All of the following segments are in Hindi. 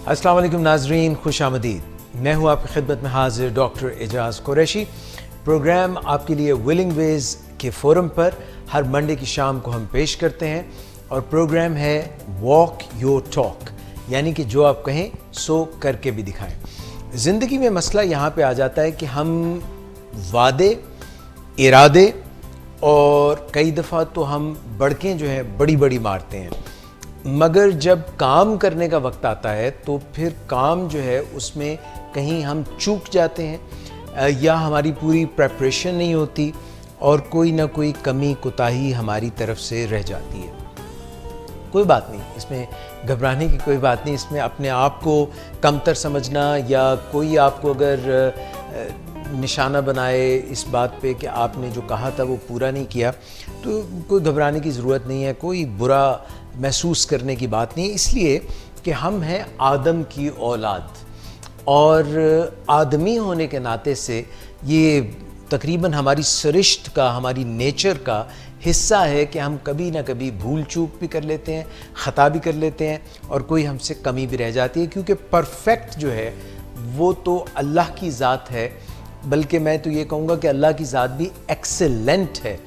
अस्सलाम वालेकुम नाजरीन, खुश आमदीद। मैं हूँ आपकी खिदमत में हाजिर डॉक्टर एजाज़ कुरैशी। प्रोग्राम आपके लिए विलिंग वेज के फोरम पर हर मंडे की शाम को हम पेश करते हैं और प्रोग्राम है वॉक योर टॉक, यानी कि जो आप कहें सो करके भी दिखाएं। ज़िंदगी में मसला यहाँ पे आ जाता है कि हम वादे, इरादे और कई दफ़ा तो हम बड़कें जो हैं बड़ी बड़ी मारते हैं, मगर जब काम करने का वक्त आता है तो फिर काम जो है उसमें कहीं हम चूक जाते हैं या हमारी पूरी प्रेपरेशन नहीं होती और कोई ना कोई कमी कोताही हमारी तरफ से रह जाती है। कोई बात नहीं, इसमें घबराने की कोई बात नहीं। इसमें अपने आप को कमतर समझना या कोई आपको अगर निशाना बनाए इस बात पे कि आपने जो कहा था वो पूरा नहीं किया, तो कोई घबराने की ज़रूरत नहीं है, कोई बुरा महसूस करने की बात नहीं है। इसलिए कि हम हैं आदम की औलाद और आदमी होने के नाते से ये तकरीबन हमारी सरिश्त का, हमारी नेचर का हिस्सा है कि हम कभी ना कभी भूल चूक भी कर लेते हैं, ख़ता भी कर लेते हैं और कोई हमसे कमी भी रह जाती है, क्योंकि परफेक्ट जो है वो तो अल्लाह की ज़ात है, बल्कि मैं तो ये कहूँगा कि अल्लाह की ज़ात भी एक्सेलेंट है।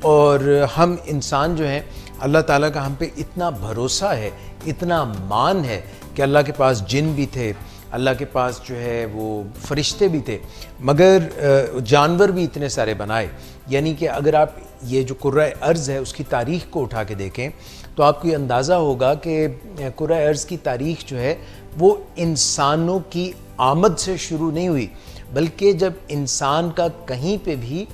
और हम इंसान जो हैं, अल्लाह ताला का हम पे इतना भरोसा है, इतना मान है कि अल्लाह के पास जिन भी थे, अल्लाह के पास जो है वो फरिश्ते भी थे, मगर जानवर भी इतने सारे बनाए। यानी कि अगर आप ये जो कुर्रा अर्ज़ है उसकी तारीख़ को उठा के देखें तो आपको ये अंदाज़ा होगा कि कुर्रा अर्ज़ की तारीख़ जो है वो इंसानों की आमद से शुरू नहीं हुई, बल्कि जब इंसान का कहीं पे भी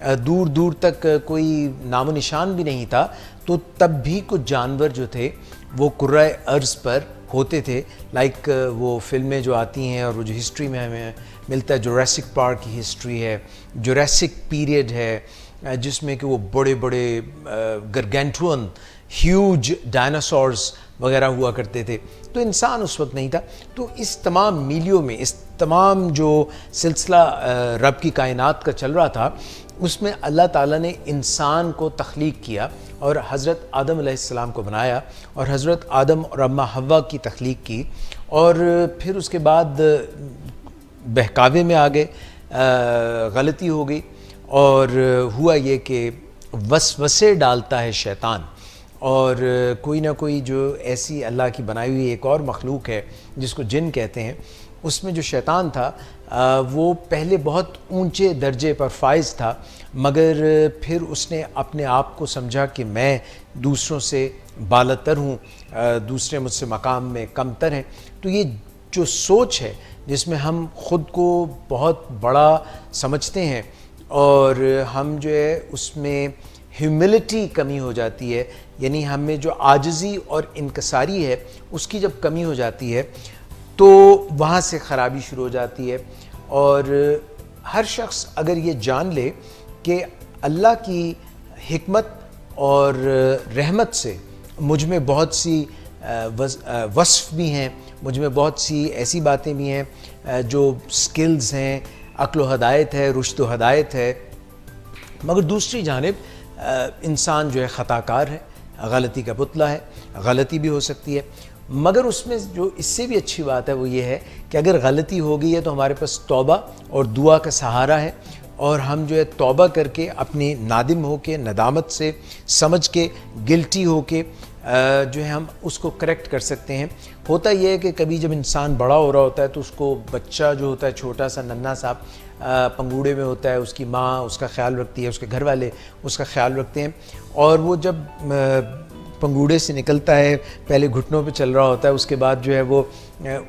दूर दूर तक कोई नामो निशान भी नहीं था, तो तब भी कुछ जानवर जो थे वो कुर्रा अर्ज़ पर होते थे। लाइक वो फिल्में जो आती हैं और वो जो हिस्ट्री में हमें मिलता है, जुरासिक पार्क की हिस्ट्री है, जुरासिक पीरियड है जिसमें कि वो बड़े बड़े गरगेंटुअन ह्यूज डायनासोर्स वगैरह हुआ करते थे, तो इंसान उस वक्त नहीं था। तो इस तमाम मीलियों में, इस तमाम जो सिलसिला रब की कायनात का चल रहा था, उसमें अल्लाह ताला ने इंसान को तख्लीक किया और हज़रत आदम अलैहिस्सलाम को बनाया और हज़रत आदम और अम्मा हव्वा की तख्लीक की और फिर उसके बाद बहकावे में आ गए, गलती हो गई और हुआ ये कि वसवसे डालता है शैतान और कोई ना कोई जो ऐसी अल्लाह की बनाई हुई एक और मखलूक है जिसको जिन कहते हैं, उसमें जो शैतान था वो पहले बहुत ऊंचे दर्जे पर फाइज था, मगर फिर उसने अपने आप को समझा कि मैं दूसरों से बालातर हूँ, दूसरे मुझसे मकाम में कमतर हैं। तो ये जो सोच है जिसमें हम ख़ुद को बहुत बड़ा समझते हैं और हम जो है उसमें ह्यूमिलिटी कमी हो जाती है, यानी हमें जो आजिज़ी और इनकसारी है उसकी जब कमी हो जाती है तो वहाँ से ख़राबी शुरू हो जाती है। और हर शख्स अगर ये जान ले कि अल्लाह की हिकमत और रहमत से मुझ में बहुत सी वस्फ़ भी हैं, मुझ में बहुत सी ऐसी बातें भी हैं जो स्किल्स हैं, अक्ल व हदायत है, रुश्द व हदायत है, मगर दूसरी जानिब इंसान जो है ख़ताकार है, गलती का पुतला है, गलती भी हो सकती है। मगर उसमें जो इससे भी अच्छी बात है वो ये है कि अगर गलती हो गई है तो हमारे पास तौबा और दुआ का सहारा है और हम जो है तौबा करके अपनी नादिम हो के, नदामत से समझ के, गिल्टी हो के जो है हम उसको करेक्ट कर सकते हैं। होता यह है कि कभी जब इंसान बड़ा हो रहा होता है तो उसको बच्चा जो होता है, छोटा सा नन्हा सा पंगूड़े में होता है, उसकी माँ उसका ख्याल रखती है, उसके घर वाले उसका ख्याल रखते हैं और वो जब पंगूड़े से निकलता है पहले घुटनों पे चल रहा होता है, उसके बाद जो है वो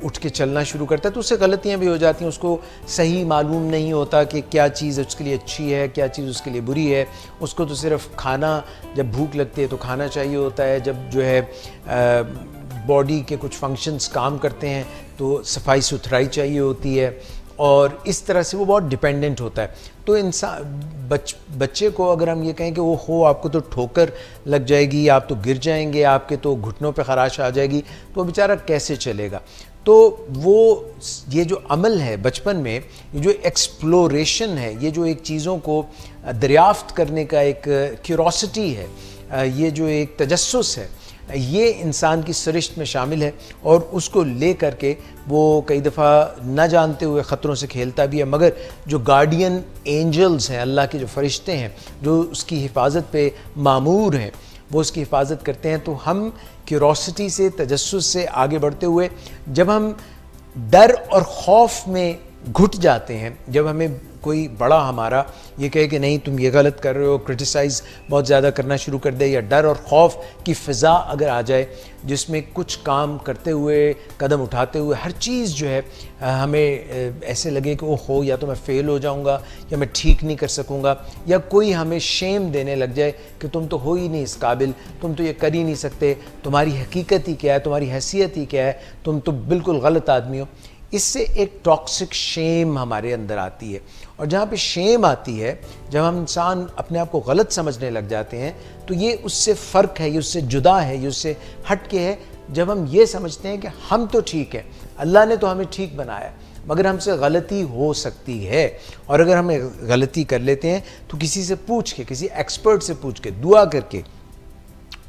उठ के चलना शुरू करता है, तो उससे गलतियाँ भी हो जाती हैं। उसको सही मालूम नहीं होता कि क्या चीज़ उसके लिए अच्छी है, क्या चीज़ उसके लिए बुरी है। उसको तो सिर्फ खाना, जब भूख लगती है तो खाना चाहिए होता है, जब जो है बॉडी के कुछ फंक्शंस काम करते हैं तो सफाई सुथराई चाहिए होती है और इस तरह से वो बहुत डिपेंडेंट होता है। तो इंसान बच्चे को अगर हम ये कहें कि वो हो आपको तो ठोकर लग जाएगी, आप तो गिर जाएंगे, आपके तो घुटनों पे खराश आ जाएगी, तो वो बेचारा कैसे चलेगा। तो वो ये जो अमल है बचपन में, ये जो एक्सप्लोरेशन है, ये जो एक चीज़ों को दरियाफ्त करने का एक क्यूरोसिटी है, ये जो एक तजस्सुस है, ये इंसान की सरिश्त में शामिल है और उसको ले करके वो कई दफ़ा न जानते हुए ख़तरों से खेलता भी है। मगर जो गार्डियन एंजल्स हैं, अल्लाह के जो फरिश्ते हैं जो उसकी हिफाजत पे मामूर हैं, वो उसकी हिफाजत करते हैं। तो हम क्यूरोसिटी से, तजस्सुस से आगे बढ़ते हुए जब हम डर और खौफ में घुट जाते हैं, जब हमें कोई बड़ा हमारा ये कहे कि नहीं तुम ये गलत कर रहे हो, क्रिटिसाइज़ बहुत ज़्यादा करना शुरू कर दे, या डर और खौफ की फ़िज़ा अगर आ जाए जिसमें कुछ काम करते हुए, कदम उठाते हुए हर चीज़ जो है हमें ऐसे लगे कि ओह हो, या तो मैं फ़ेल हो जाऊंगा, या मैं ठीक नहीं कर सकूंगा, या कोई हमें शेम देने लग जाए कि तुम तो हो ही नहीं इस काबिल, तुम तो ये कर ही नहीं सकते, तुम्हारी हकीकत ही क्या है, तुम्हारी हैसियत ही क्या है, तुम तो बिल्कुल गलत आदमी हो। इससे एक टॉक्सिक शेम हमारे अंदर आती है। और जहाँ पे शेम आती है, जब हम इंसान अपने आप को गलत समझने लग जाते हैं, तो ये उससे फ़र्क है, ये उससे जुदा है, ये उससे हट के है जब हम ये समझते हैं कि हम तो ठीक है, अल्लाह ने तो हमें ठीक बनाया, मगर हमसे गलती हो सकती है। और अगर हम गलती कर लेते हैं तो किसी से पूछ के, किसी एक्सपर्ट से पूछ के, दुआ करके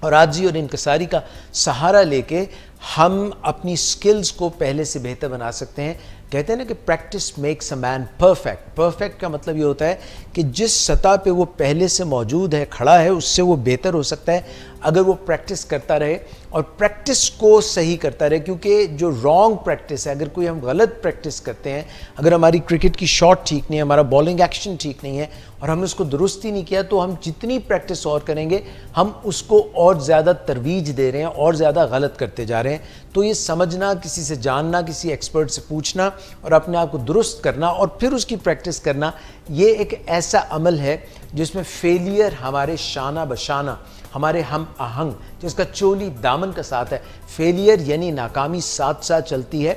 और आजी और इनकसारी का सहारा लेके हम अपनी स्किल्स को पहले से बेहतर बना सकते हैं। कहते हैं ना कि practice makes a man perfect. Perfect का मतलब ये होता है कि जिस सतह पे वो पहले से मौजूद है, खड़ा है, उससे वो बेहतर हो सकता है अगर वो प्रैक्टिस करता रहे और प्रैक्टिस को सही करता रहे। क्योंकि जो रॉन्ग प्रैक्टिस है, अगर कोई हम गलत प्रैक्टिस करते हैं, अगर हमारी क्रिकेट की शॉट ठीक नहीं है, हमारा बॉलिंग एक्शन ठीक नहीं है और हमने उसको दुरुस्त ही नहीं किया, तो हम जितनी प्रैक्टिस और करेंगे हम उसको और ज़्यादा तरवीज दे रहे हैं और ज़्यादा गलत करते जा रहे हैं। तो ये समझना, किसी से जानना, किसी एक्सपर्ट से पूछना और अपने आप को दुरुस्त करना और फिर उसकी प्रैक्टिस करना, ये एक ऐसा अमल है जिसमें फेलियर हमारे शाना बशाना, हमारे हम आहंग, जिसका चोली दामन का साथ है। फेलियर यानी नाकामी साथ साथ चलती है।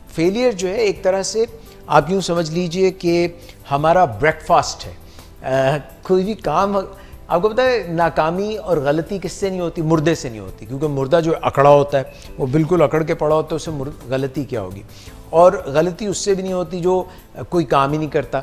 फेलियर जो है एक तरह से आप यूँ समझ लीजिए कि हमारा ब्रेकफास्ट है। कोई भी काम, आपको पता है नाकामी और गलती किससे नहीं होती? मुर्दे से नहीं होती। क्योंकि मुर्दा जो अकड़ा होता है वो बिल्कुल अकड़ के पड़ा होता है, उससे गलती क्या होगी? और गलती उससे भी नहीं होती जो कोई काम ही नहीं करता,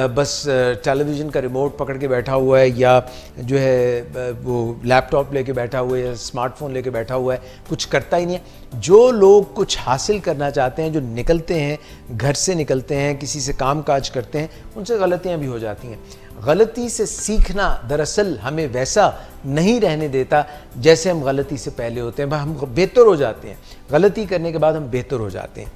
बस टेलीविज़न का रिमोट पकड़ के बैठा हुआ है, या जो है वो लैपटॉप लेके बैठा हुआ है, या स्मार्टफोन लेके बैठा हुआ है, कुछ करता ही नहीं है। जो लोग कुछ हासिल करना चाहते हैं, जो निकलते हैं, घर से निकलते हैं, किसी से काम काज करते हैं, उनसे गलतियाँ भी हो जाती हैं। गलती से सीखना दरअसल हमें वैसा नहीं रहने देता जैसे हम गलती से पहले होते हैं। हम बेहतर हो जाते हैं, गलती करने के बाद हम बेहतर हो जाते हैं।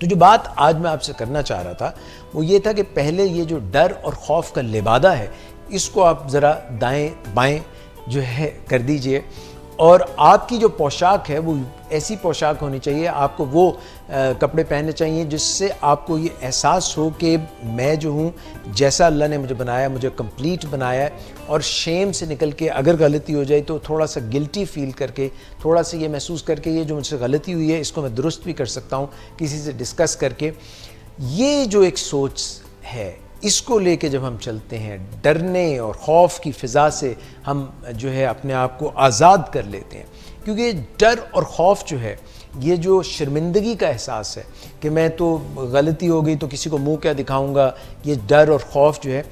तो जो बात आज मैं आपसे करना चाह रहा था वो ये था कि पहले ये जो डर और खौफ का लिबादा है, इसको आप ज़रा दाएं बाएं जो है कर दीजिए। और आपकी जो पोशाक है वो ऐसी पोशाक होनी चाहिए, आपको वो कपड़े पहनने चाहिए जिससे आपको ये एहसास हो कि मैं जो हूँ, जैसा अल्लाह ने मुझे बनाया, मुझे कंप्लीट बनाया है। और शेम से निकल के अगर गलती हो जाए तो थोड़ा सा गिल्टी फील करके, थोड़ा सा ये महसूस करके ये जो मुझसे गलती हुई है इसको मैं दुरुस्त भी कर सकता हूँ किसी से डिस्कस करके। ये जो एक सोच है, इसको लेके जब हम चलते हैं, डरने और खौफ की फ़िज़ा से हम जो है अपने आप को आज़ाद कर लेते हैं। क्योंकि डर और खौफ जो है, ये जो शर्मिंदगी का एहसास है कि मैं तो गलती हो गई तो किसी को मुंह क्या दिखाऊंगा, ये डर और खौफ जो है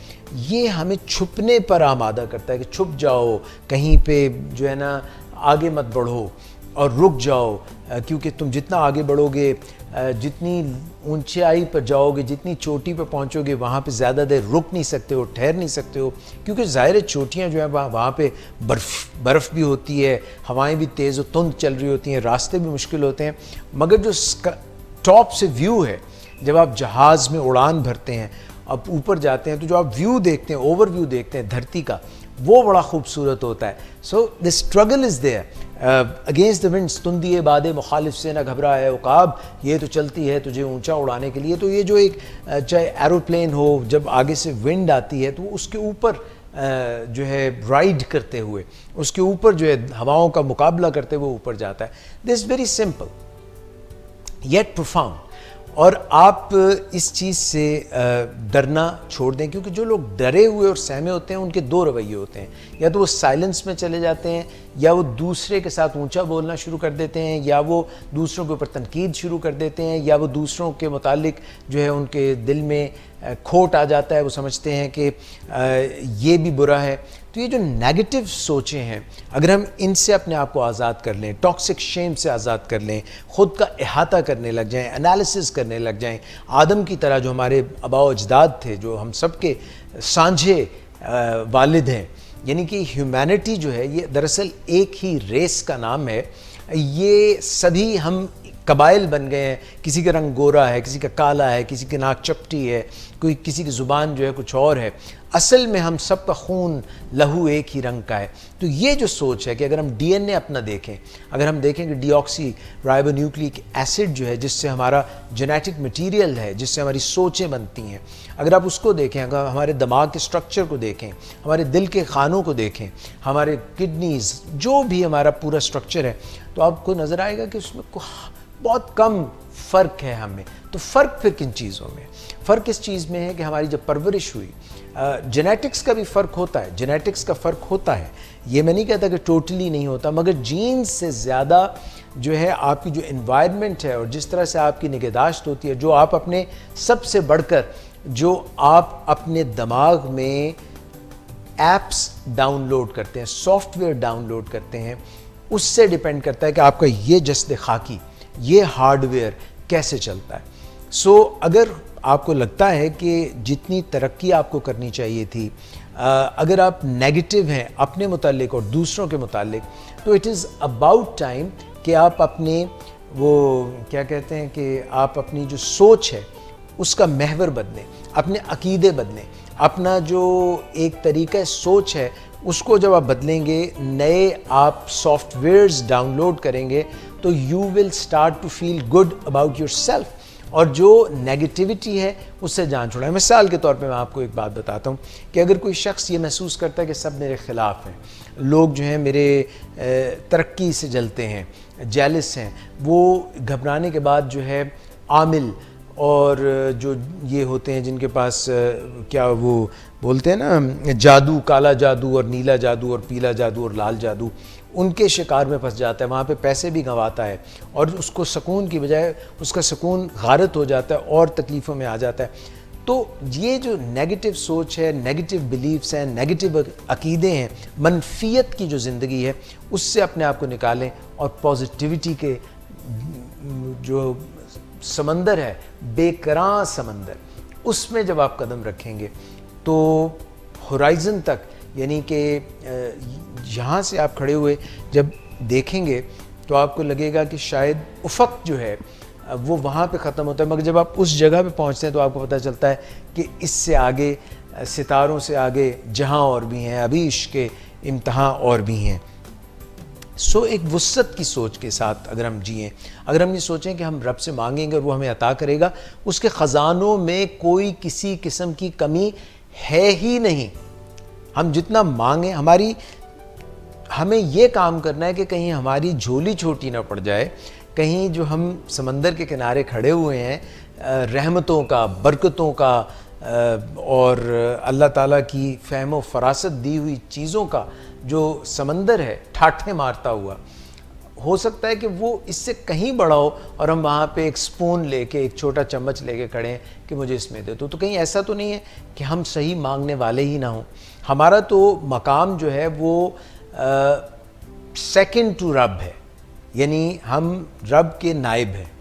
ये हमें छुपने पर आमादा करता है कि छुप जाओ कहीं पे, जो है ना आगे मत बढ़ो और रुक जाओ। क्योंकि तुम जितना आगे बढ़ोगे, जितनी ऊंचाई पर जाओगे, जितनी चोटी पर पहुंचोगे, वहाँ पे ज़्यादा देर रुक नहीं सकते हो, ठहर नहीं सकते हो। क्योंकि ज़ाहिर चोटियाँ जो है वहाँ पे बर्फ़ भी होती है, हवाएं भी तेज़ और तुंद चल रही होती हैं, रास्ते भी मुश्किल होते हैं। मगर जो टॉप से व्यू है, जब आप जहाज़ में उड़ान भरते हैं, अब ऊपर जाते हैं, तो जो आप व्यू देखते हैं, ओवर व्यू देखते हैं धरती का, वो बड़ा खूबसूरत होता है। So the struggle is there against the winds. तुंदिए बादे मुखालिफ से न घबरा है उकाब, ये तो चलती है तुझे ऊंचा उड़ाने के लिए। तो ये जो एक चाहे एरोप्लेन हो, जब आगे से विंड आती है तो उसके ऊपर जो है राइड करते हुए, उसके ऊपर जो है हवाओं का मुकाबला करते हुए ऊपर जाता है। This is very simple yet profound. और आप इस चीज़ से डरना छोड़ दें, क्योंकि जो लोग डरे हुए और सहमे होते हैं उनके दो रवैये होते हैं। या तो वो साइलेंस में चले जाते हैं, या वो दूसरे के साथ ऊंचा बोलना शुरू कर देते हैं, या वो दूसरों के ऊपर तनकीद शुरू कर देते हैं, या वो दूसरों के मुतालिक जो है उनके दिल में खोट आ जाता है, वो समझते हैं कि ये भी बुरा है। तो ये जो नेगेटिव सोचें हैं, अगर हम इनसे अपने आप को आज़ाद कर लें, टॉक्सिक शेम से आज़ाद कर लें, ख़ुद का अहाता करने लग जाएं, एनालिसिस करने लग जाएं, आदम की तरह जो हमारे आबाओ अजदाद थे, जो हम सब के सांझे वालिद हैं, यानी कि ह्यूमैनिटी जो है ये दरअसल एक ही रेस का नाम है। ये सभी हम कबाइल बन गए हैं, किसी का रंग गोरा है, किसी का काला है, किसी की नाक चपटी है, कोई किसी की ज़ुबान जो है कुछ और है। असल में हम सब का खून लहू एक ही रंग का है। तो ये जो सोच है कि अगर हम डीएनए अपना देखें, अगर हम देखें कि डीऑक्सी राइबोन्यूक्लिक एसिड जो है जिससे हमारा जेनेटिक मटीरियल है, जिससे हमारी सोचें बनती हैं, अगर आप उसको देखें, अगर हमारे दिमाग के स्ट्रक्चर को देखें, हमारे दिल के खानों को देखें, हमारे किडनीज़, जो भी हमारा पूरा स्ट्रक्चर है, तो आपको नज़र आएगा कि उसमें बहुत कम फ़र्क है हमें। तो फ़र्क फिर किन चीज़ों में? फ़र्क इस चीज़ में है कि हमारी जब परवरिश हुई, जेनेटिक्स का भी फ़र्क होता है, जेनेटिक्स का फ़र्क होता है, ये मैं नहीं कहता कि टोटली नहीं होता, मगर जीन्स से ज़्यादा जो है आपकी जो एनवायरनमेंट है और जिस तरह से आपकी निगहदाश्त होती है, जो आप अपने सबसे बढ़कर जो आप अपने दिमाग में ऐप्स डाउनलोड करते हैं, सॉफ्टवेयर डाउनलोड करते हैं, उससे डिपेंड करता है कि आपका ये जस्द खाकी, ये हार्डवेयर कैसे चलता है। सो अगर आपको लगता है कि जितनी तरक्की आपको करनी चाहिए थी, अगर आप नेगेटिव हैं अपने मुतालिक और दूसरों के मुतालिक, तो इट इज़ अबाउट टाइम कि आप अपने वो क्या कहते हैं कि आप अपनी जो सोच है उसका महवर बदलें, अपने अकीदे बदलें, अपना जो एक तरीका सोच है उसको जब आप बदलेंगे, नए आप सॉफ्टवेयर्स डाउनलोड करेंगे, तो you will start to feel good about yourself, और जो नेगेटिविटी है उससे जान छोड़ाएं। मिसाल के तौर पे मैं आपको एक बात बताता हूँ कि अगर कोई शख्स ये महसूस करता है कि सब मेरे ख़िलाफ़ हैं, लोग जो हैं मेरे तरक्की से जलते हैं, जेलस हैं, वो घबराने के बाद जो है आमिल और जो ये होते हैं जिनके पास क्या वो बोलते हैं ना, जादू, काला जादू और नीला जादू और पीला जादू और लाल जादू, उनके शिकार में फंस जाता है, वहाँ पे पैसे भी गंवाता है और उसको सुकून की बजाय उसका सुकून गारत हो जाता है और तकलीफ़ों में आ जाता है। तो ये जो नेगेटिव सोच है, नेगेटिव बिलीफ्स हैं, नेगेटिव अकीदे हैं, मनफियत की जो ज़िंदगी है, उससे अपने आप को निकालें और पॉजिटिविटी के जो समंदर है, बेकरां समंदर, उसमें जब आप कदम रखेंगे तो होराइज़न तक, यानी कि यहाँ से आप खड़े हुए जब देखेंगे तो आपको लगेगा कि शायद उफ़क़ जो है वो वहाँ पे ख़त्म होता है, मगर जब आप उस जगह पे पहुँचते हैं तो आपको पता चलता है कि इससे आगे, सितारों से आगे जहाँ और भी हैं, अभी इश्क़ के इम्तहान और भी हैं। सो एक वुस्सत की सोच के साथ अगर हम जिएँ, अगर हम ये सोचें कि हम रब से मांगेंगे और वो हमें अता करेगा, उसके ख़जानों में कोई किसी किस्म की कमी है ही नहीं। हम जितना मांगें, हमें ये काम करना है कि कहीं हमारी झोली छोटी ना पड़ जाए, कहीं जो हम समंदर के किनारे खड़े हुए हैं, रहमतों का, बरकतों का और अल्लाह ताला की फ़हम व फ़रासत दी हुई चीज़ों का जो समंदर है ठाठे मारता हुआ, हो सकता है कि वो इससे कहीं बड़ा हो और हम वहाँ पे एक स्पून लेके, एक छोटा चम्मच लेके खड़े हैं कि मुझे इसमें दे दो। तो कहीं ऐसा तो नहीं है कि हम सही मांगने वाले ही ना हों। हमारा तो मकाम जो है वो सेकंड टू रब है, यानी हम रब के नाइब हैं।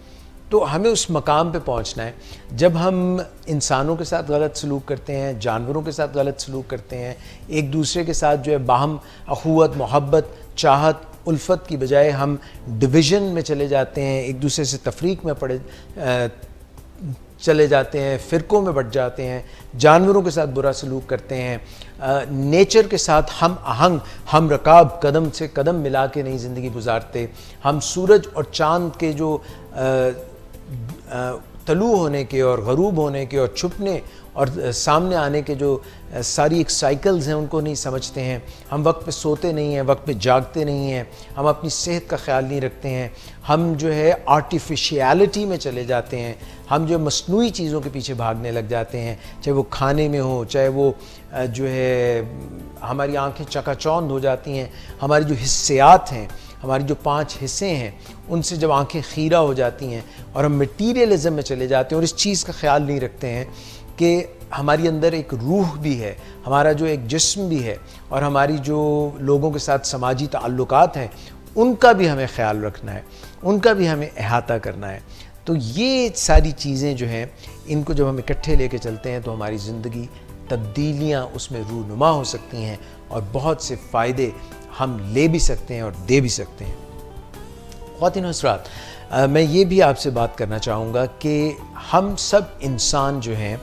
तो हमें उस मकाम पे पहुंचना है। जब हम इंसानों के साथ गलत सलूक करते हैं, जानवरों के साथ गलत सलूक करते हैं, एक दूसरे के साथ जो है बाहम अखुवत, मोहब्बत, चाहत, उल्फत की बजाय हम डिवीज़न में चले जाते हैं, एक दूसरे से तफरीक में चले जाते हैं, फ़िरक़ों में बट जाते हैं, जानवरों के साथ बुरा सलूक करते हैं, नेचर के साथ हम आहंग, हम रकाब, कदम से कदम मिला के नई ज़िंदगी गुजारते, हम सूरज और चाँद के जो तलू होने के और ग़रूब होने के और छुपने और सामने आने के जो सारी एक साइकिल्स हैं उनको नहीं समझते हैं। हम वक्त पे सोते नहीं हैं, वक्त पे जागते नहीं हैं, हम अपनी सेहत का ख्याल नहीं रखते हैं, हम जो है आर्टिफिशियलिटी में चले जाते हैं, हम जो मसनूई चीज़ों के पीछे भागने लग जाते हैं, चाहे वो खाने में हो, चाहे वो जो है हमारी आँखें चकाचौंध हो जाती हैं, हमारी जो हिस्सेयात हैं, हमारी जो 5 हिस्से हैं उनसे जब आंखें खीरा हो जाती हैं और हम मटीरियलिज़म में चले जाते हैं और इस चीज़ का ख्याल नहीं रखते हैं कि हमारी अंदर एक रूह भी है, हमारा जो एक जिस्म भी है और हमारी जो लोगों के साथ समाजी ताल्लुकात हैं उनका भी हमें ख्याल रखना है, उनका भी हमें अहाता करना है। तो ये सारी चीज़ें जो हैं इनको जब हम इकट्ठे लेके चलते हैं तो हमारी ज़िंदगी तब्दीलियाँ उसमें रूनुमा हो सकती हैं और बहुत से फ़ायदे हम ले भी सकते हैं और दे भी सकते हैं। ख़वातीन हज़रात, मैं ये भी आपसे बात करना चाहूँगा कि हम सब इंसान जो हैं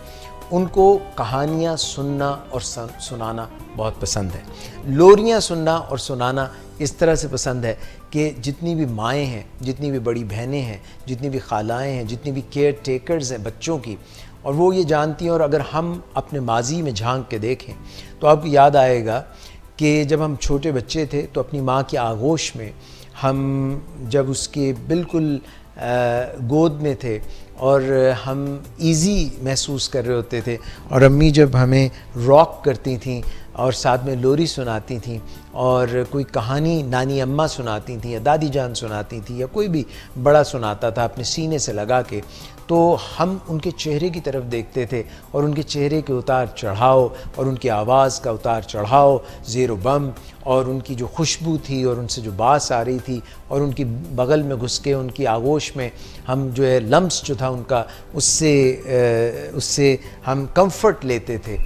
उनको कहानियाँ सुनना और सुनाना बहुत पसंद है। लोरियाँ सुनना और सुनाना इस तरह से पसंद है कि जितनी भी माएँ हैं, जितनी भी बड़ी बहनें हैं, जितनी भी खालाएँ हैं, जितनी भी केयर टेकर्स हैं बच्चों की, और वो ये जानती हैं। और अगर हम अपने माजी में झांक के देखें तो आपको याद आएगा कि जब हम छोटे बच्चे थे तो अपनी माँ की आगोश में हम जब उसके बिल्कुल गोद में थे और हम इजी महसूस कर रहे होते थे और अम्मी जब हमें रॉक करती थीं और साथ में लोरी सुनाती थीं और कोई कहानी नानी अम्मा सुनाती थीं या दादी जान सुनाती थी या कोई भी बड़ा सुनाता था अपने सीने से लगा के, तो हम उनके चेहरे की तरफ देखते थे और उनके चेहरे के उतार चढ़ाव और उनकी आवाज़ का उतार चढ़ाव, ज़ेर बम, और उनकी जो खुशबू थी और उनसे जो बास आ रही थी और उनकी बगल में घुस के उनकी आगोश में हम जो है लम्स जो था उनका उससे हम कंफर्ट लेते थे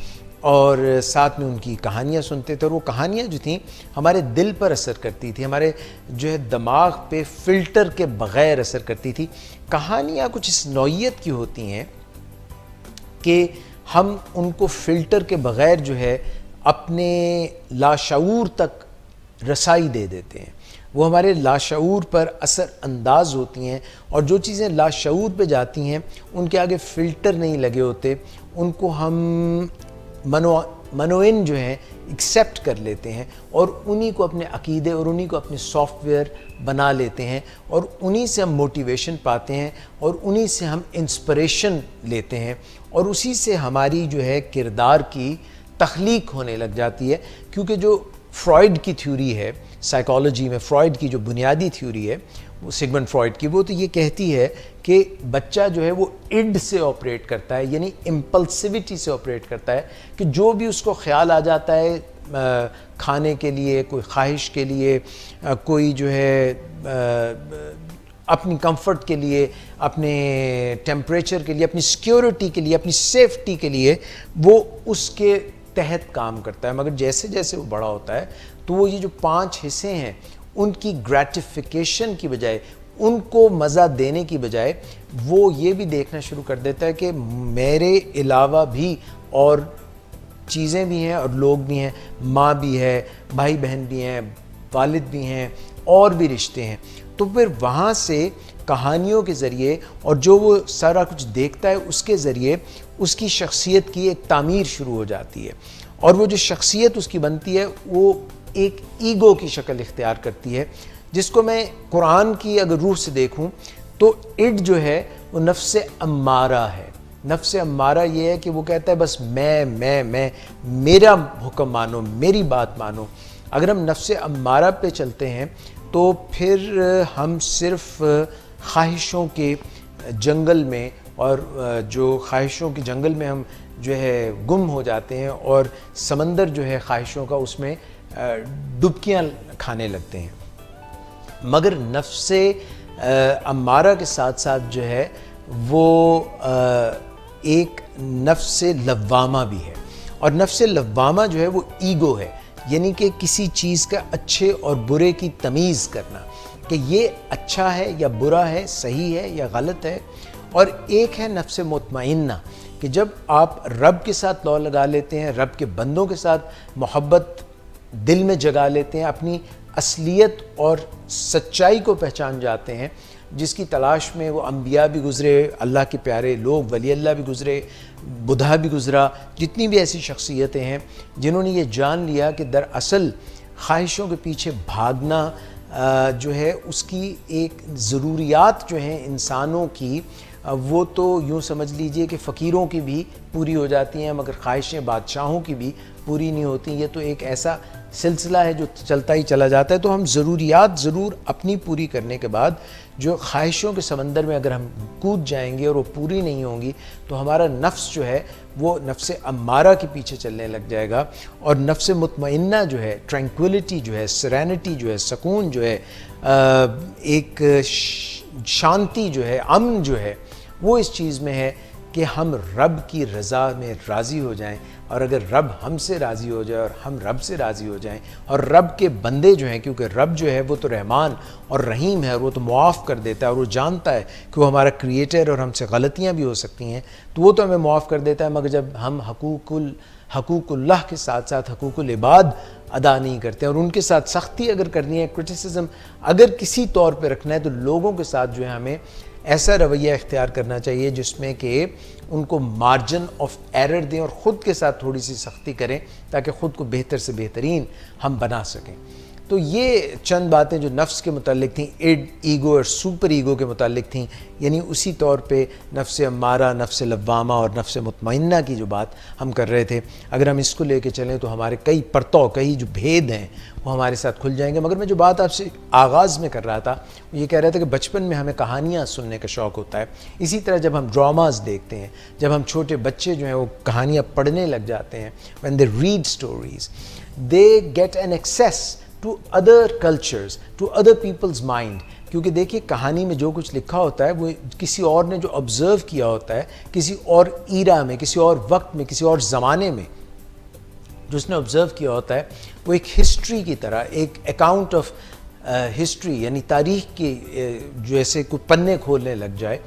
और साथ में उनकी कहानियाँ सुनते थे। और वो कहानियाँ जो थीं हमारे दिल पर असर करती थी, हमारे जो है दिमाग पे फ़िल्टर के बग़ैर असर करती थी। कहानियाँ कुछ इस नौइयत की होती हैं कि हम उनको फ़िल्टर के बग़ैर जो है अपने लाशऊर तक रसाई दे देते हैं, वो हमारे लाशऊर पर असर अंदाज होती हैं और जो चीज़ें लाशऊर पे जाती हैं उनके आगे फ़िल्टर नहीं लगे होते, उनको हम मनोइन जो है एक्सेप्ट कर लेते हैं और उन्हीं को अपने अकीदे और उन्हीं को अपने सॉफ्टवेयर बना लेते हैं और उन्हीं से हम मोटिवेशन पाते हैं और उन्हीं से हम इंस्पिरेशन लेते हैं और उसी से हमारी जो है किरदार की तख्लीक होने लग जाती है। क्योंकि जो फ्रॉइड की थ्योरी है साइकोलॉजी में, फ्रॉइड की जो बुनियादी थ्योरी है वो सिगमंड फ्रॉइड की, वो तो ये कहती है कि बच्चा जो है वो इड से ऑपरेट करता है, यानी इम्पल्सिविटी से ऑपरेट करता है कि जो भी उसको ख्याल आ जाता है खाने के लिए, कोई ख्वाहिश के लिए, कोई जो है अपनी कंफर्ट के लिए, अपने टेम्परेचर के लिए, अपनी सिक्योरिटी के लिए, अपनी सेफ्टी के लिए वो उसके तहत काम करता है। मगर जैसे जैसे वो बड़ा होता है तो वो ये जो 5 हिस्से हैं उनकी ग्रेटिफिकेशन की बजाय, उनको मज़ा देने की बजाय वो ये भी देखना शुरू कर देता है कि मेरे अलावा भी और चीज़ें भी हैं और लोग भी हैं, माँ भी है, भाई बहन भी हैं, वालिद भी हैं और भी रिश्ते हैं। तो फिर वहाँ से कहानियों के ज़रिए और जो वो सारा कुछ देखता है उसके ज़रिए उसकी शख्सियत की एक तामीर शुरू हो जाती है और वो जो शख्सियत उसकी बनती है वो एक ईगो की शक्ल इख्तियार करती है, जिसको मैं कुरान की अगर रूह से देखूं तो इड जो है वो नफ्स अम्मारा है। नफ्स अम्मारा ये है कि वो कहता है बस मैं, मेरा हुक्म मानो, मेरी बात मानो। अगर हम नफ्स अम्मारा पे चलते हैं तो फिर हम सिर्फ ख्वाहिशों के जंगल में और जो ख्वाहिशों के जंगल में हम जो है गुम हो जाते हैं और समंदर जो है ख्वाहिशों का उसमें डुबकियाँ खाने लगते हैं। मगर नफ्से अम्मारा के साथ साथ जो है वो एक नफ्से लव्वामा भी है और नफ्से लव्वामा जो है वो ईगो है, यानी कि किसी चीज़ का अच्छे और बुरे की तमीज़ करना कि ये अच्छा है या बुरा है, सही है या गलत है। और एक है नफ्से मुतमइन्ना कि जब आप रब के साथ लौ लगा लेते हैं, रब के बंदों के साथ मोहब्बत दिल में जगा लेते हैं, अपनी असलियत और सच्चाई को पहचान जाते हैं, जिसकी तलाश में वो अंबिया भी गुज़रे, अल्लाह के प्यारे लोग, वली अल्लाह भी गुज़रे, बुद्धा भी गुज़रा, जितनी भी ऐसी शख्सियतें हैं जिन्होंने ये जान लिया कि दरअसल ख्वाहिशों के पीछे भागना जो है उसकी एक ज़रूरियात जो हैं इंसानों की, वो तो यूँ समझ लीजिए कि फ़कीरों की भी पूरी हो जाती हैं, मगर ख्वाहिशें बादशाहों की भी पूरी नहीं होती। ये तो एक ऐसा सिलसिला है जो चलता ही चला जाता है। तो हम ज़रूरियात ज़रूर अपनी पूरी करने के बाद जो ख्वाहिशों के समंदर में अगर हम कूद जाएंगे और वो पूरी नहीं होंगी तो हमारा नफ्स जो है वो नफ्स अम्मारा के पीछे चलने लग जाएगा, और नफ्स मुतमइन्ना जो है, ट्रैंक्विलिटी जो है, सेरेनिटी जो है, सुकून जो है, एक शांति जो है, अमन जो है, वो इस चीज़ में है कि हम रब की रज़ा में राज़ी हो जाएं। और अगर रब हमसे राज़ी हो जाए और हम रब से राज़ी हो जाएं, और रब के बंदे जो हैं, क्योंकि रब जो है वो तो रहमान और रहीम है, और वो तो मुआफ़ कर देता है, और वो जानता है कि वो हमारा क्रिएटर और हमसे गलतियाँ भी हो सकती हैं, तो वो तो हमें मुआफ़ कर देता है। मगर जब हम हकूकुल्लाह के साथ साथ हकूकुल इबाद अदा नहीं करते और उनके साथ सख्ती अगर करनी है, क्रिटिसिज्म अगर किसी तौर पे रखना है, तो लोगों के साथ जो है हमें ऐसा रवैया इख्तियार करना चाहिए जिसमें कि उनको मार्जिन ऑफ एरर दें और ख़ुद के साथ थोड़ी सी सख्ती करें, ताकि ख़ुद को बेहतर से बेहतरीन हम बना सकें। तो ये चंद बातें जो नफ्स के मुतालिक थी, इड, ईगो और सुपर ईगो के मुतालिक थी, यानी उसी तौर पे नफ्स अम्मारा, नफ्स लव्वामा और नफ्स मुतमइन्ना की जो बात हम कर रहे थे, अगर हम इसको लेके चलें तो हमारे कई परतों, कई जो भेद हैं वो हमारे साथ खुल जाएंगे। मगर मैं जो बात आपसे आगाज़ में कर रहा था वो ये कह रहा था कि बचपन में हमें कहानियाँ सुनने का शौक़ होता है। इसी तरह जब हम ड्रामाज देखते हैं, जब हम छोटे बच्चे जो हैं वो कहानियाँ पढ़ने लग जाते हैं, when they read stories they get an access to other cultures, to other people's mind. क्योंकि देखिए कहानी में जो कुछ लिखा होता है वो किसी और ने जो ऑब्ज़र्व किया होता है, किसी और ईरा में, किसी और वक्त में, किसी और ज़माने में जो उसने ऑब्ज़र्व किया होता है, वो एक हिस्ट्री की तरह, एक अकाउंट ऑफ हिस्ट्री यानी तारीख़ के जैसे कोई पन्ने खोलने लग जाए,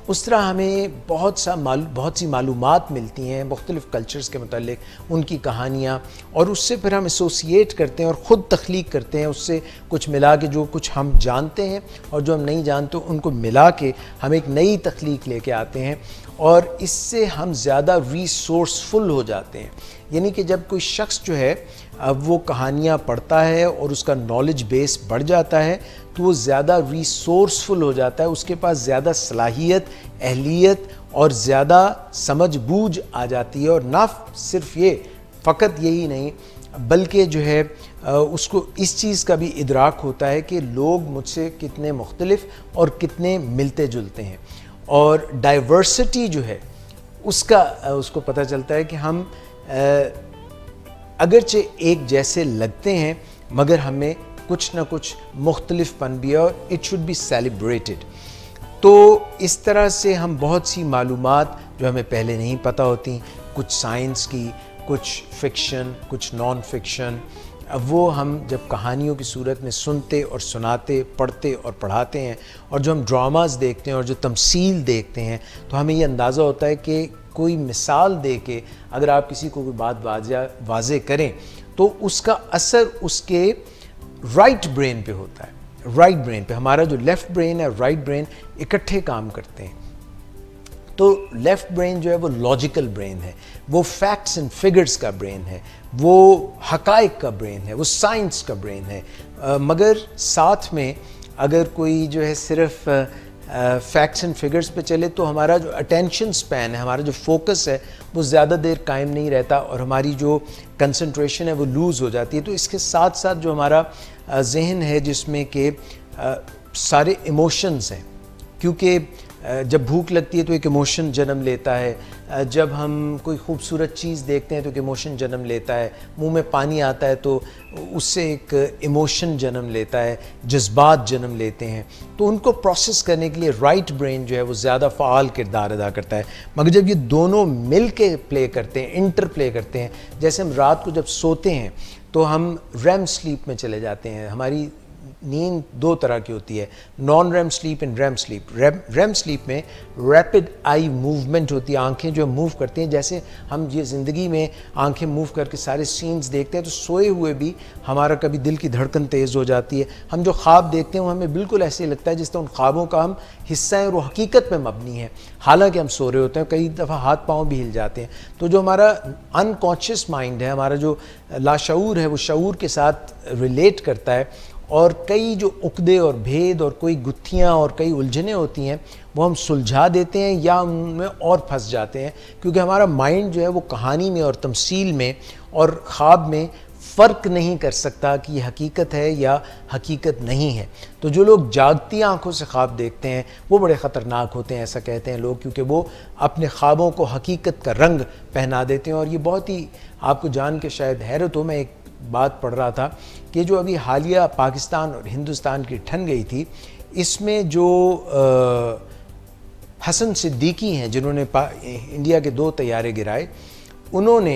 उस तरह हमें बहुत सी मालूमात मिलती हैं मुख्तलिफ़ कल्चर्स के मुतालिक, उनकी कहानियाँ, और उससे फिर हम एसोसिएट करते हैं और ख़ुद तख्लीक करते हैं, उससे कुछ मिला के जो कुछ हम जानते हैं और जो हम नहीं जानते उनको मिला के हम एक नई तख्लीक लेके आते हैं, और इससे हम ज़्यादा रिसोर्सफुल हो जाते हैं। यानी कि जब कोई शख्स जो है अब वो कहानियाँ पढ़ता है और उसका नॉलेज बेस बढ़ जाता है, तो वो ज़्यादा रिसोर्सफुल हो जाता है, उसके पास ज़्यादा सलाहियत, अहलियत और ज़्यादा समझ बूझ आ जाती है। और ना सिर्फ ये, फ़कत यही नहीं, बल्कि जो है उसको इस चीज़ का भी इदराक होता है कि लोग मुझसे कितने मुख्तलिफ़ और कितने मिलते जुलते हैं, और डाइवर्सिटी जो है उसको पता चलता है कि हम अगरचे एक जैसे लगते हैं मगर हमें कुछ ना कुछ मुख्तलिफ़पन भी है, और इट शुड बी सेलिब्रेटेड। तो इस तरह से हम बहुत सी मालूमात जो हमें पहले नहीं पता होती, कुछ साइंस की, कुछ फ़िक्शन, कुछ नॉन फिक्शन, वो हम जब कहानियों की सूरत में सुनते और सुनाते, पढ़ते और पढ़ाते हैं, और जो हम ड्रामास देखते हैं और जो तमसील देखते हैं, तो हमें ये अंदाज़ा होता है कि कोई मिसाल दे के अगर आप किसी को कोई बात वाज़े करें तो उसका असर उसके राइट ब्रेन पे होता है। राइट ब्रेन पे, हमारा जो लेफ़्ट ब्रेन है, राइट ब्रेन इकट्ठे काम करते हैं। तो लेफ़्ट ब्रेन जो है वो लॉजिकल ब्रेन है, वो फैक्ट्स एंड फिगर्स का ब्रेन है, वो हक़ाइक़ का ब्रेन है, वो साइंस का ब्रेन है। मगर साथ में अगर कोई जो है सिर्फ फैक्ट्स एंड फिगर्स पे चले तो हमारा जो अटेंशन स्पैन है, हमारा जो फोकस है, वो ज़्यादा देर कायम नहीं रहता और हमारी जो कंसंट्रेशन है वो लूज़ हो जाती है। तो इसके साथ साथ जो हमारा जहन है जिसमें कि सारे इमोशंस हैं, क्योंकि जब भूख लगती है तो एक इमोशन जन्म लेता है, जब हम कोई खूबसूरत चीज़ देखते हैं तो एक इमोशन जन्म लेता है, मुंह में पानी आता है तो उससे एक इमोशन जन्म लेता है, जज्बात जन्म लेते हैं। तो उनको प्रोसेस करने के लिए राइट ब्रेन जो है वो ज़्यादा फ़ाल किरदार अदा करता है। मगर जब ये दोनों मिल के प्ले करते हैं, इंटर प्ले करते हैं, जैसे हम रात को जब सोते हैं तो हम रैम स्लीप में चले जाते हैं, हमारी नींद दो तरह की होती है, non REM sleep and REM sleep. REM sleep में रैपिड आई मूवमेंट होती है, आंखें जो मूव करती हैं, जैसे हम ये ज़िंदगी में आंखें मूव करके सारे सीन्स देखते हैं, तो सोए हुए भी हमारा कभी दिल की धड़कन तेज़ हो जाती है। हम जो ख्वाब देखते हैं वो हमें बिल्कुल ऐसे लगता है जिस तरह उन ख्वाबों का हम हिस्सा हैं और वो हकीकत में मबनी है, हालांकि हम सो रहे होते हैं। कई दफ़ा हाथ पाँव भी हिल जाते हैं। तो जो हमारा अनकॉन्शियस माइंड है, हमारा जो लाशऊर है, वो शऊर के साथ रिलेट करता है, और कई जो उकदे और भेद और कोई गुत्थियाँ और कई उलझनें होती हैं वो हम सुलझा देते हैं या उनमें और फंस जाते हैं, क्योंकि हमारा माइंड जो है वो कहानी में और तमसील में और ख्वाब में फ़र्क नहीं कर सकता कि ये हकीकत है या हकीकत नहीं है। तो जो लोग जागती आंखों से ख्वाब देखते हैं वो बड़े ख़तरनाक होते हैं, ऐसा कहते हैं लोग, क्योंकि वो अपने ख्वाबों को हकीकत का रंग पहना देते हैं। और ये बहुत ही आपको जान के शायद हैरत हो, मैं एक बात पढ़ रहा था कि जो अभी हालिया पाकिस्तान और हिंदुस्तान की ठन गई थी, इसमें जो हसन सिद्दीकी हैं जिन्होंने इंडिया के 2 तैयारे गिराए, उन्होंने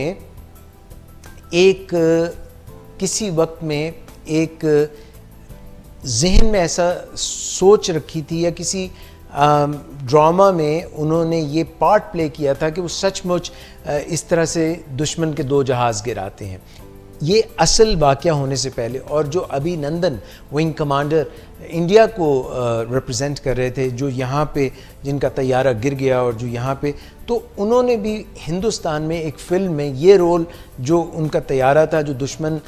एक किसी वक्त में एक जहन में ऐसा सोच रखी थी या किसी ड्रामा में उन्होंने ये पार्ट प्ले किया था कि वो सचमुच इस तरह से दुश्मन के 2 जहाज़ गिराते हैं। ये असल वाक़या होने से पहले, और जो अभिनंदन विंग कमांडर इंडिया को रिप्रेजेंट कर रहे थे, जो यहाँ पे जिनका तैयारा गिर गया और जो यहाँ पे, तो उन्होंने भी हिंदुस्तान में एक फ़िल्म में ये रोल, जो उनका तैयारा था, जो दुश्मन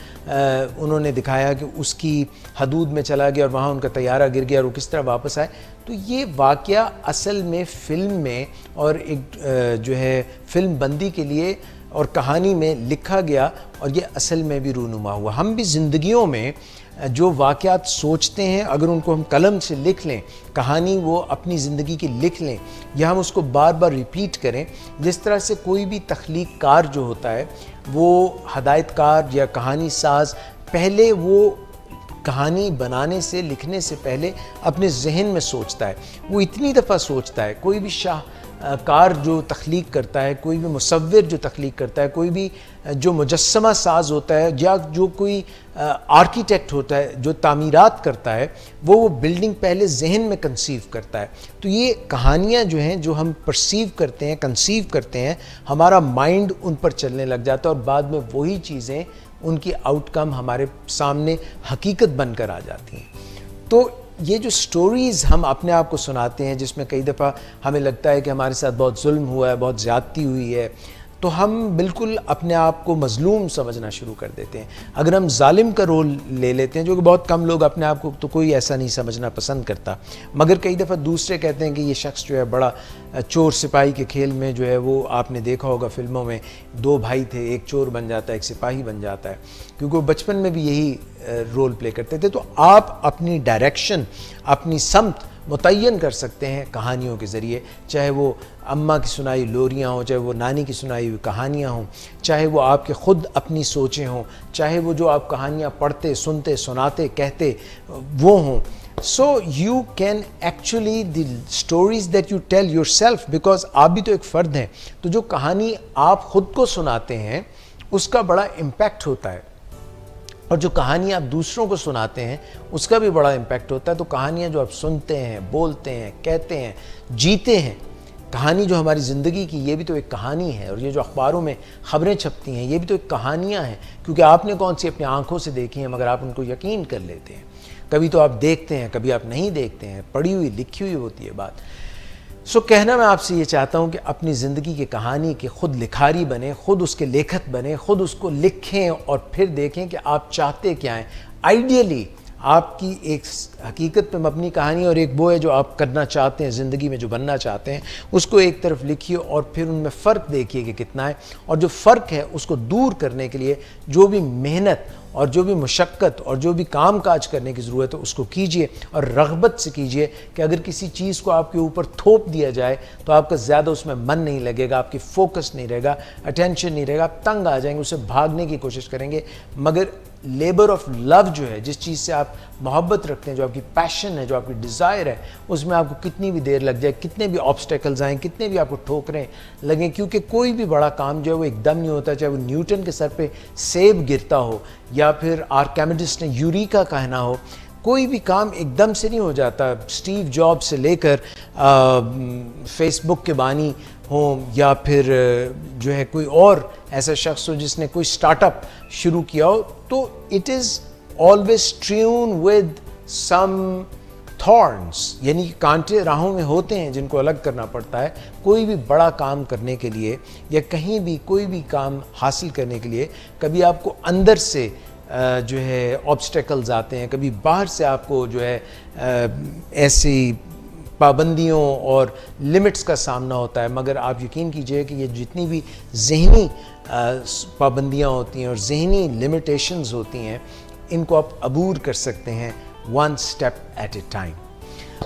उन्होंने दिखाया कि उसकी हदूद में चला गया और वहाँ उनका तैयारा गिर गया और वो किस तरह वापस आए। तो ये वाक़या असल में फ़िल्म में और एक जो है फ़िल्म बंदी के लिए और कहानी में लिखा गया, और ये असल में भी रूनुमा हुआ। हम भी ज़िंदगियों में जो वाक़यात सोचते हैं, अगर उनको हम कलम से लिख लें, कहानी वो अपनी ज़िंदगी की लिख लें, या हम उसको बार बार रिपीट करें, जिस तरह से कोई भी तख्लीक कार जो होता है, वो हदायतकार या कहानी साज पहले वो कहानी बनाने से, लिखने से पहले अपने जहन में सोचता है। वो इतनी दफ़ा सोचता है, कोई भी कार जो तख्लीक करता है, कोई भी मुसव्विर जो तख्लीक करता है, कोई भी जो मुजस्समा साज होता है, या जो कोई आर्किटेक्ट होता है जो तामीरात करता है, वो बिल्डिंग पहले जहन में कंसीव करता है। तो ये कहानियाँ जो हैं, जो हम परसीव करते हैं, कंसीव करते हैं, हमारा माइंड उन पर चलने लग जाता है, और बाद में वही चीज़ें, उनकी आउटकम हमारे सामने हकीकत बनकर आ जाती हैं। तो ये जो स्टोरीज़ हम अपने आप को सुनाते हैं, जिसमें कई दफ़ा हमें लगता है कि हमारे साथ बहुत जुल्म हुआ है, बहुत ज़्यादती हुई है, तो हम बिल्कुल अपने आप को मज़लूम समझना शुरू कर देते हैं। अगर हम जालिम का रोल ले लेते हैं, जो कि बहुत कम लोग अपने आप को, तो कोई ऐसा नहीं समझना पसंद करता, मगर कई दफ़ा दूसरे कहते हैं कि ये शख्स जो है बड़ा चोर सिपाही के खेल में जो है, वो आपने देखा होगा फिल्मों में, 2 भाई थे, एक चोर बन जाता है, एक सिपाही बन जाता है, क्योंकि वो बचपन में भी यही रोल प्ले करते थे। तो आप अपनी डायरेक्शन, अपनी समत मुतय्यन कर सकते हैं कहानियों के ज़रिए, चाहे वो अम्मा की सुनाई लोरियाँ हों, चाहे वो नानी की सुनाई हुई कहानियाँ हों, चाहे वो आपके ख़ुद अपनी सोचें हों, चाहे वो जो आप कहानियाँ पढ़ते, सुनते, सुनाते, कहते वो हों। So you can actually the stories that you tell yourself, because आप भी तो एक फ़र्द हैं, तो जो कहानी आप ख़ुद को सुनाते हैं उसका बड़ा इम्पैक्ट होता है, और जो कहानी आप दूसरों को सुनाते हैं उसका भी बड़ा इम्पैक्ट होता है। तो कहानियाँ जो आप सुनते हैं, बोलते हैं, कहते हैं, जीते हैं, कहानी जो हमारी ज़िंदगी की, ये भी तो एक कहानी है। और ये जो अखबारों में ख़बरें छपती हैं, ये भी तो एक कहानियाँ हैं, क्योंकि आपने कौन सी अपनी आंखों से देखी हैं, मगर आप उनको यकीन कर लेते हैं। कभी तो आप देखते हैं, कभी आप नहीं देखते हैं, पढ़ी हुई लिखी हुई होती है बात। सो कहना मैं आपसे ये चाहता हूँ कि अपनी ज़िंदगी की कहानी के ख़ुद लिखारी बने, ख़ुद उसके लेखक बने, ख़ुद उसको लिखें और फिर देखें कि आप चाहते क्या हैं। आइडियली आपकी एक हकीकत पे मबनी कहानी और एक वो है जो आप करना चाहते हैं ज़िंदगी में, जो बनना चाहते हैं, उसको एक तरफ लिखिए और फिर उनमें फ़र्क देखिए कि कितना है, और जो फ़र्क है उसको दूर करने के लिए जो भी मेहनत और जो भी मुशक्क़त और जो भी काम काज करने की ज़रूरत है उसको कीजिए, और रग़बत से कीजिए कि अगर किसी चीज़ को आपके ऊपर थोप दिया जाए तो आपका ज़्यादा उसमें मन नहीं लगेगा, आपकी फ़ोकस नहीं रहेगा, अटेंशन नहीं रहेगा, आप तंग आ जाएंगे, उससे भागने की कोशिश करेंगे। मगर लेबर ऑफ लव जो है, जिस चीज़ से आप मोहब्बत रखते हैं, जो आपकी पैशन है, जो आपकी डिज़ायर है, उसमें आपको कितनी भी देर लग जाए, कितने भी ऑब्स्टेकल्स आएँ, कितने भी आपको ठोकरें लगें, क्योंकि कोई भी बड़ा काम जो है वो एकदम नहीं होता। चाहे वो न्यूटन के सर पे सेब गिरता हो या फिर आर्किमिडीज ने यूरेका कहना हो, कोई भी काम एकदम से नहीं हो जाता। स्टीव जॉब से लेकर फेसबुक के बानी हो या फिर जो है कोई और ऐसा शख्स हो जिसने कोई स्टार्टअप शुरू किया हो, तो it is always strewn with some thorns, यानी कि कांटे राहों में होते हैं जिनको अलग करना पड़ता है। कोई भी बड़ा काम करने के लिए या कहीं भी कोई भी काम हासिल करने के लिए कभी आपको अंदर से जो है ऑब्स्टेकल्स आते हैं, कभी बाहर से आपको जो है ऐसी पाबंदियों और लिमिट्स का सामना होता है। मगर आप यकीन कीजिए कि ये जितनी भी ज़हनी पाबंदियाँ होती हैं और ज़हनी लिमिटेशंस होती हैं, इनको आप अबूर कर सकते हैं one step at a time.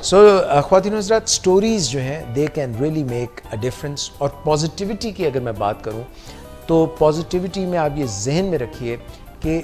So ख्वातीन हज़रात, स्टोरीज़ जो हैं they can really make a difference. और पॉजिटिविटी की अगर मैं बात करूं तो पॉजिटिविटी में आप ये जहन में रखिए कि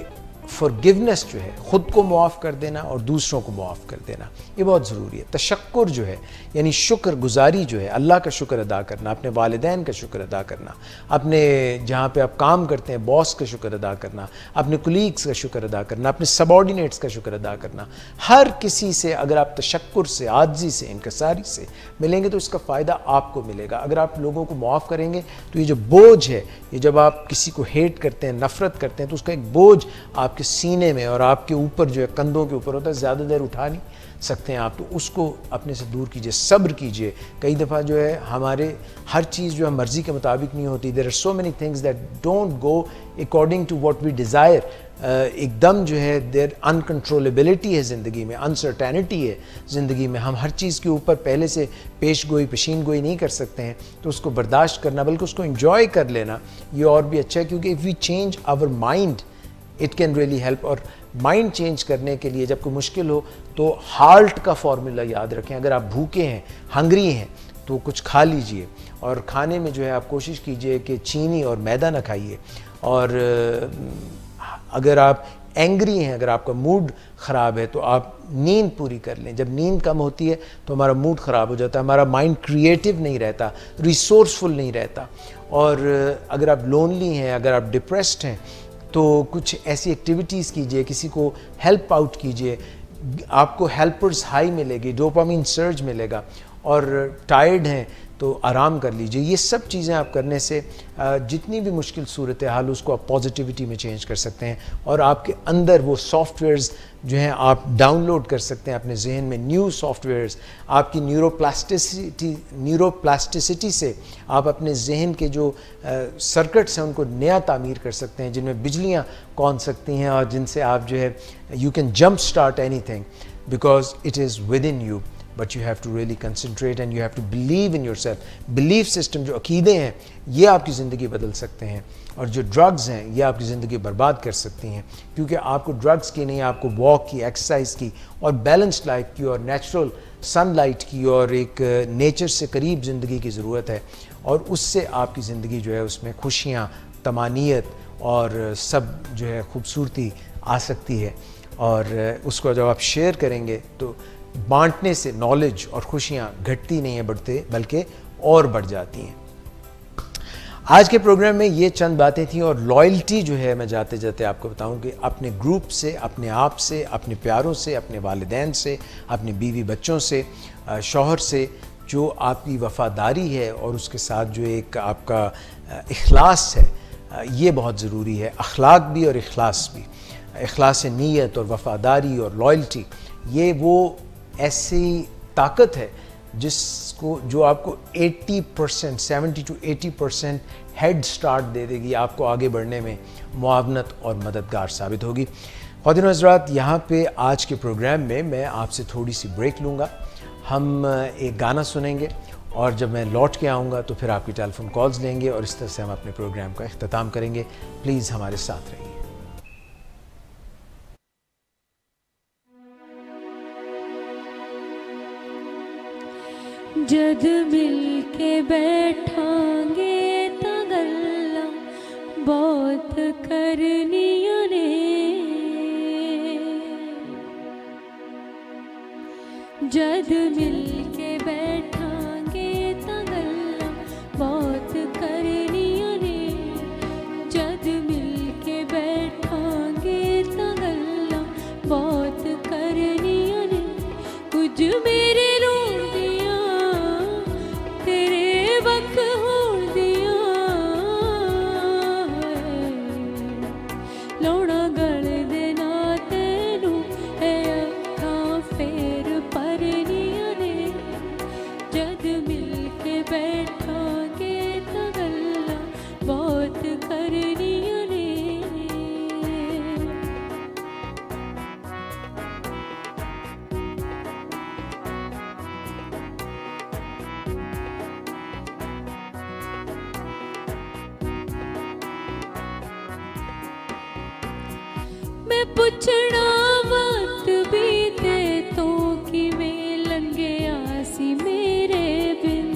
फॉरगिवनेस जो है, ख़ुद को मुआफ़ कर देना और दूसरों को मुआफ़ कर देना, ये बहुत ज़रूरी है। तशक्कुर जो है यानी शुक्र गुज़ारी जो है, अल्लाह का शुक्र अदा करना, अपने वालिदैन का शुक्र अदा करना, अपने जहाँ पे आप काम करते हैं बॉस का शुक्र अदा करना, अपने कुलीग्स का शुक्र अदा करना, अपने सबॉर्डिनेट्स का शुक्र अदा करना। हर किसी से अगर आप तशक्कुर से, आजिज़ी से, इनकसारी से मिलेंगे तो इसका फ़ायदा आपको मिलेगा। अगर आप लोगों को मुआफ़ करेंगे तो ये जो बोझ है, ये जब आप किसी को हेट करते हैं, नफ़रत करते हैं, तो उसका एक बोझ आपके सीने में और आपके ऊपर जो है कंधों के ऊपर होता है, ज़्यादा देर उठा नहीं सकते हैं आप, तो उसको अपने से दूर कीजिए, सब्र कीजिए। कई दफ़ा जो है हमारे हर चीज़ जो है मर्ज़ी के मुताबिक नहीं होती। There are so many things that don't go according to what we desire. एकदम जो है देयर अनकंट्रोलेबिलिटी है ज़िंदगी में, अनसर्टेनिटी है ज़िंदगी में। हम हर चीज़ के ऊपर पहले से पेश गोई पेशीन गोई नहीं कर सकते हैं, तो उसको बर्दाश्त करना बल्कि उसको इंजॉय कर लेना ये और भी अच्छा है, क्योंकि if we change our mind it can really help. और माइंड चेंज करने के लिए जब कोई मुश्किल हो तो हाल्ट का फॉर्मूला याद रखें। अगर आप भूखे हैं, हंग्री हैं, तो कुछ खा लीजिए और खाने में जो है आप कोशिश कीजिए कि चीनी और मैदा ना खाइए। और अगर आप एंग्री हैं, अगर आपका मूड ख़राब है, तो आप नींद पूरी कर लें। जब नींद कम होती है तो हमारा मूड ख़राब हो जाता है, हमारा माइंड क्रिएटिव नहीं रहता, रिसोर्सफुल नहीं रहता। और अगर आप लोनली हैं, अगर आप डिप्रेस्ड हैं, तो कुछ ऐसी एक्टिविटीज़ कीजिए, किसी को हेल्प आउट कीजिए, आपको हेल्पर्स हाई मिलेगी, डोपामिन सर्ज मिलेगा। और टायर्ड हैं तो आराम कर लीजिए। ये सब चीज़ें आप करने से जितनी भी मुश्किल सूरत हाल उसको आप पॉजिटिविटी में चेंज कर सकते हैं। और आपके अंदर वो सॉफ्टवेयर्स जो हैं आप डाउनलोड कर सकते हैं अपने जहन में, न्यू सॉफ्टवेयर्स। आपकी न्यूरोप्लास्टिसिटी से आप अपने जहन के जो सर्किट्स हैं उनको नया तामीर कर सकते हैं, जिनमें बिजलियाँ कौन सकती हैं और जिनसे आप जो है you can jump start anything because it is within you. But you have to really concentrate and you have to believe in yourself. Belief system, जो अकीदे हैं, ये आपकी ज़िंदगी बदल सकते हैं। और जो ड्रग्स हैं ये आपकी ज़िंदगी बर्बाद कर सकती हैं, क्योंकि आपको ड्रग्स की नहीं, आपको वॉक की, एक्सरसाइज की और बैलेंस्ड लाइफ की और नेचुरल सनलाइट की और एक नेचर से करीब ज़िंदगी की ज़रूरत है। और उससे आपकी ज़िंदगी जो है उसमें खुशियाँ, तमानियत और सब जो है खूबसूरती आ सकती है। और उसको जब आप शेयर करेंगे तो बांटने से नॉलेज और खुशियाँ घटती नहीं है, बढ़ते बल्कि और बढ़ जाती हैं। आज के प्रोग्राम में ये चंद बातें थी। और लॉयल्टी जो है, मैं जाते जाते आपको बताऊं कि अपने ग्रुप से, अपने आप से, अपने प्यारों से, अपने वालिदैन से, अपने बीवी बच्चों से, शौहर से जो आपकी वफ़ादारी है और उसके साथ जो एक आपका इखलास है, ये बहुत ज़रूरी है। अखलाक भी और इखलास भी, इखलास नीयत और वफ़ादारी और लॉयल्टी, ये वो ऐसी ताकत है जिसको जो आपको 80%, 70 to 80% हेड स्टार्ट दे देगी, आपको आगे बढ़ने में मुआवनत और मददगार साबित होगी। ख़वातीन हज़रात, यहाँ पे आज के प्रोग्राम में मैं आपसे थोड़ी सी ब्रेक लूँगा। हम एक गाना सुनेंगे और जब मैं लौट के आऊँगा तो फिर आपकी टेलीफोन कॉल्स लेंगे और इस तरह से हम अपने प्रोग्राम का इख्तिताम करेंगे। प्लीज़ हमारे साथ रहिए। जद मिल के बैठांगे ता गल्ला बहुत करनिया ने, जद मिल के बैठांगे ता गल्ला बहुत करनिया ने, जद मिल के बैठांगे ता गल्ला बहुत करनिया मिल के बैठांगे तो गल्ला बहुत करनियां ने। मैं पुछना मत बीते तो कि मैं लंघे आसी मेरे बिन।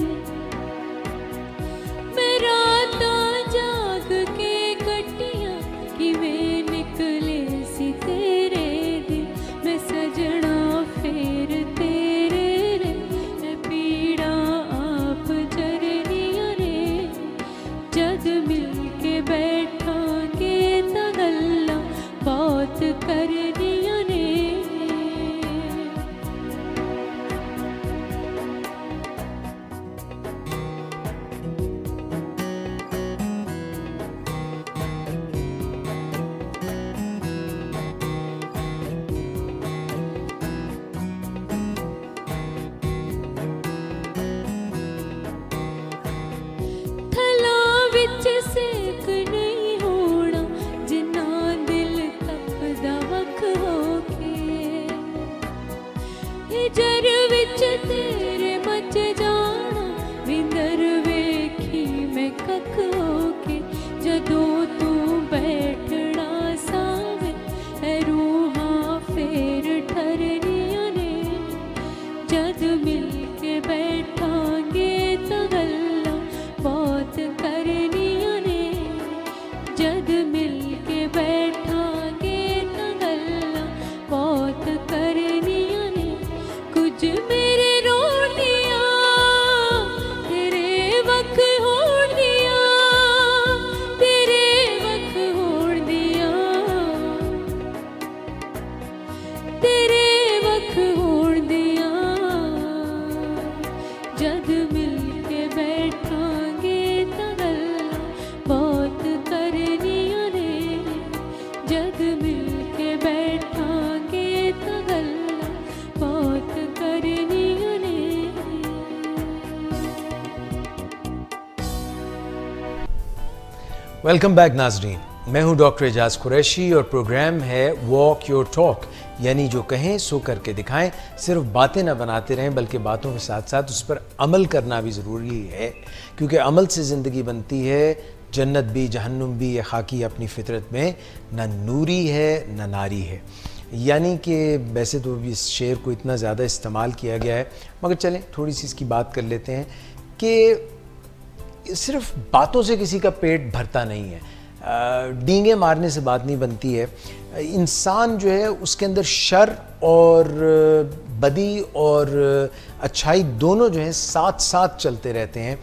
मैं रातां जाग के कटियां कि मैं निकले सी तेरे दिन। मैं सजना फेर तेरे रे मैं पीड़ा आप जरनियां ने। जद मिल के बैठांगे तां गल्लां बहुत करनियां ने। थला विच सेक नहीं होना जिन्ना दिल तपदा वख होके। हिजर विच तेरे मच जाना विंदर वेखी मैं कख होके। जदों तू बैठना सावे ऐ रूहां फेर ठरनियां ने। जद मिल के बैठांगे तां गल्लां बहुत करनियां ने। जद मिल के बैठांगे तां गल्लां बहुत करनियां ने। कुछ मेरे रोण दियां तेरे वख होण दियां। तेरे वख होण दियां। तेरे वख होण दियां। जद मिल के बैठांगे तां गल्लां बहुत करनियां ने। जद मिल के बैठांगे तां गल्लां बहुत करनियां ने। वेलकम बैक नाजरीन, मैं हूं डॉक्टर एजाज कुरैशी और प्रोग्राम है वॉक योर टॉक, यानी जो कहें सो करके दिखाएं। सिर्फ बातें ना बनाते रहें बल्कि बातों के साथ साथ उस पर अमल करना भी ज़रूरी है, क्योंकि अमल से ज़िंदगी बनती है। जन्नत भी जहन्नुम भी ये खाकी अपनी फितरत में न नूरी है न नारी है। यानी कि वैसे तो इस शेर को इतना ज़्यादा इस्तेमाल किया गया है, मगर चलें थोड़ी सी इसकी बात कर लेते हैं कि सिर्फ बातों से किसी का पेट भरता नहीं है। डींगे मारने से बात नहीं बनती है। इंसान जो है उसके अंदर शर और बदी और अच्छाई दोनों जो है साथ साथ चलते रहते हैं,